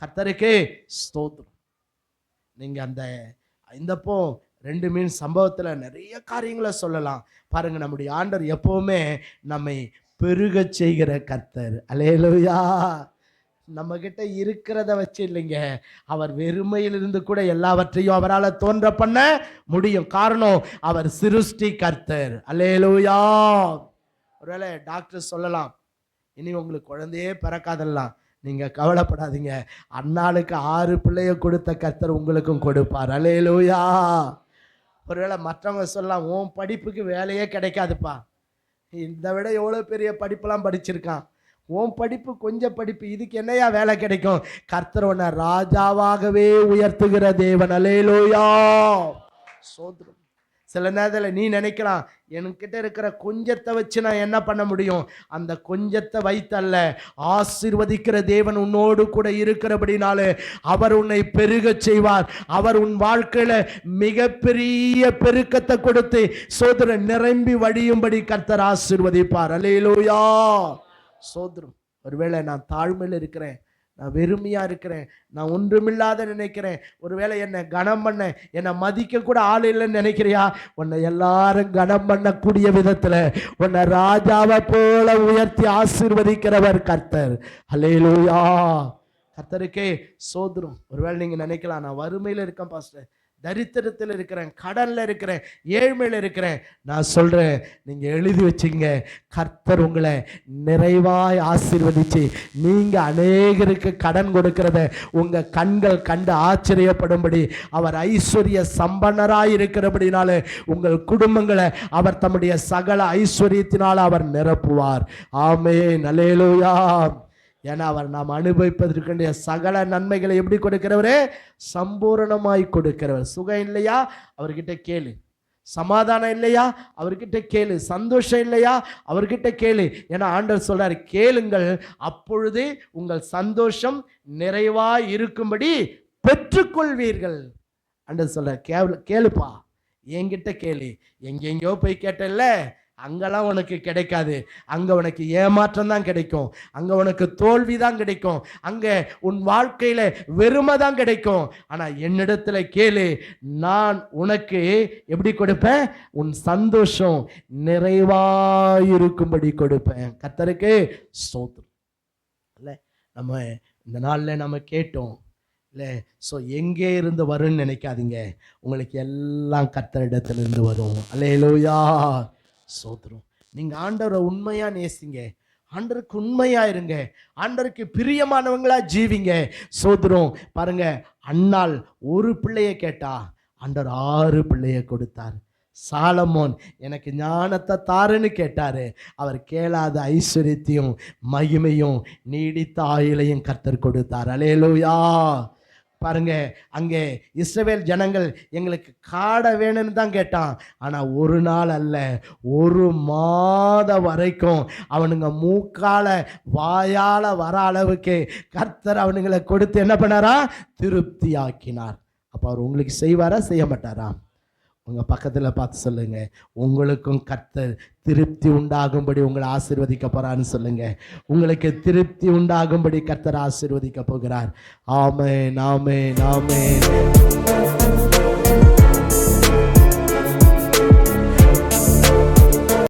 கர்த்தருக்கே ஸ்தோத்திரம். நீங்க அந்த இந்தப்போ 2 மீன் சம்பவத்துல நிறைய காரியங்களை சொல்லலாம். பாருங்க, நம்முடைய ஆண்டவர் எப்பவுமே நம்மை பெருக செய்கிற கர்த்தர். அல்லேலூயா. நம்ம கிட்ட இருக்கிறத வச்சு இல்லைங்க, அவர் வெறுமையிலிருந்து கூட எல்லாவற்றையும் அவரால் தோன்ற பண்ண முடியும். காரணம், அவர் சிருஷ்டி கர்த்தர். அல்லேலூயா. ஒருவேளை டாக்டர் சொல்லலாம், இனி உங்களுக்கு குழந்தையே பிறக்காதெல்லாம், நீங்க கவலைப்படாதீங்க, அண்ணாளுக்கு 6 பிள்ளைய கொடுத்த கர்த்தர் உங்களுக்கும் கொடுப்பார். அல்லேலூயா. ஒருவேளை மற்றவங்க சொல்லலாம், உன் படிப்புக்கு வேலையே கிடைக்காதுப்பா, இந்த விட எவ்வளோ பெரிய படிப்பெல்லாம் படிச்சிருக்கான், உன் படிப்பு கொஞ்சம் படிப்பு, இதுக்கு என்னையா வேலை கிடைக்கும்? கர்த்தர் உன்னை ராஜாவாகவே உயர்த்துகிற தேவன். அல்லேலூயா. சோதரம். சில நேரத்தில் நீ நினைக்கலாம், என்கிட்ட இருக்கிற கொஞ்சத்தை வச்சு நான் என்ன பண்ண முடியும்? அந்த கொஞ்சத்தை வைத்தல்ல, ஆசீர்வதிக்கிற தேவன் உன்னோடு கூட இருக்கிறபடினாலே அவர் உன்னை பெருக செய்வார். அவர் உன் வாழ்க்கையில மிகப்பெரிய பெருக்கத்தை கொடுத்து சோதர நிரம்பி வழியும்படி கர்த்தர் ஆசீர்வதிப்பார். அல்லேலூயா. சோதரம். ஒருவேளை நான் தாழ்மையில் இருக்கிறேன், நான் வெறுமையா இருக்கிறேன், நான் ஒன்றுமில்லாத நினைக்கிறேன், ஒருவேளை என்னை கனம் பண்ண, என்னை மதிக்க கூட ஆள் இல்லைன்னு நினைக்கிறியா? உன்னை எல்லாரும் கனம் பண்ணக்கூடிய விதத்துல உன்னை ராஜாவை போல உயர்த்தி ஆசீர்வதிக்கிறவர் கர்த்தர். அல்லேலூயா. கர்த்தருக்கே சோதரம். ஒருவேளை நீங்க நினைக்கலாம், நான் வறுமையில இருக்கேன் பாஸ்டர், தரித்திரத்தில் இருக்கிறேன், கடல்ல இருக்கிறேன், ஏழ்மையில் இருக்கிறேன். நான் சொல்றேன், நீங்க எழுதி வச்சுங்க, கர்த்தர் உங்களை நிறைவாய் ஆசீர்வதிச்சு நீங்க அநேகருக்கு கடன் கொடுக்கிறத உங்க கண்கள் கண்டு ஆச்சரியப்படும்படி அவர் ஐஸ்வர்ய சம்பன்னராய் இருக்கிறபடினால உங்கள் குடும்பங்களை அவர் தம்முடைய சகல ஐஸ்வர்யத்தினால் அவர் நிரப்புவார். ஆமென். அல்லேலூயா. ஏன்னா அவர் நாம் அனுபவிப்பதற்கு சகல நன்மைகளை எப்படி கொடுக்கிறவரே? சம்பூரணமாய் கொடுக்கிறவர். சுகம் இல்லையா? அவர்கிட்ட கேளு. சமாதானம் இல்லையா? அவர்கிட்ட கேளு. சந்தோஷம் இல்லையா? அவர்கிட்ட கேளு. ஏன்னா ஆண்டவர் சொல்றாரு, கேளுங்கள், அப்பொழுது உங்கள் சந்தோஷம் நிறைவாய் இருக்கும்படி பெற்றுக்கொள்வீர்கள். ஆண்டவர் சொல்றார், கேளுப்பா, என்கிட்ட கேளு. எங்கெங்கயோ போய் கேட்டல்ல, அங்கெல்லாம் உனக்கு கிடைக்காது. அங்க உனக்கு ஏமாற்றம் தான் கிடைக்கும், அங்க உனக்கு தோல்வி தான் கிடைக்கும், அங்க உன் வாழ்க்கையில வெறுமை தான் கிடைக்கும். ஆனா என்னிடத்துல கேளு, நான் உனக்கு எப்படி கொடுப்பேன்? உன் சந்தோஷம் நிறைவாயிருக்கும்படி கொடுப்பேன். கர்த்தருக்கு ஸ்தோத்திரம். இல்ல, நம்ம இந்த நாள்ல நம்ம கேட்டோம் இல்லை? ஸோ எங்கே இருந்து வரும்னு நினைக்காதீங்க, உங்களுக்கு எல்லாம் கர்த்தரிடத்திலிருந்து வரும். அல்லேலூயா. சோதரம். நீங்க ஆண்டவரை உண்மையா நேசிங்க, ஆண்டவருக்கு உண்மையா இருங்க, ஆண்டவருக்கு பிரியமானவங்களா ஜீவிங்க. சோதரம். பாருங்க, அன்னாள் ஒரு பிள்ளைய கேட்டா, ஆண்டவர் 6 பிள்ளைய கொடுத்தார். சாலமோன் எனக்கு ஞானத்தை தாருன்னு கேட்டாரு, அவர் கேளாத ஐஸ்வர்யத்தையும் மகிமையும் நீடித்த ஆயுளையும் கர்த்தர் கொடுத்தார். அல்லேலூயா. பாருங்க, அங்கே இஸ்ரவேல் ஜனங்கள் எங்களுக்கு காடை வேணும்னு தான் கேட்டான். ஆனால் ஒரு நாள் அல்ல, 1 மாதம் வரைக்கும் அவனுங்க மூக்கால வாயால வர அளவுக்கு கர்த்தர் அவனுங்களை கொடுத்து என்ன பண்ணாரா? திருப்தி ஆக்கினார். அப்போ அவர் உங்களுக்கு செய்வாரா, செய்ய மாட்டாரா? உங்கள் பக்கத்தில் பார்த்து சொல்லுங்க, உங்களுக்கும் கர்த்தர் திருப்தி உண்டாகும்படி உங்களை ஆசீர்வதிக்க போறான்னு சொல்லுங்க. உங்களுக்கு திருப்தி உண்டாகும்படி கர்த்தர் ஆசீர்வதிக்க போகிறார். ஆமென், ஆமென், ஆமென்.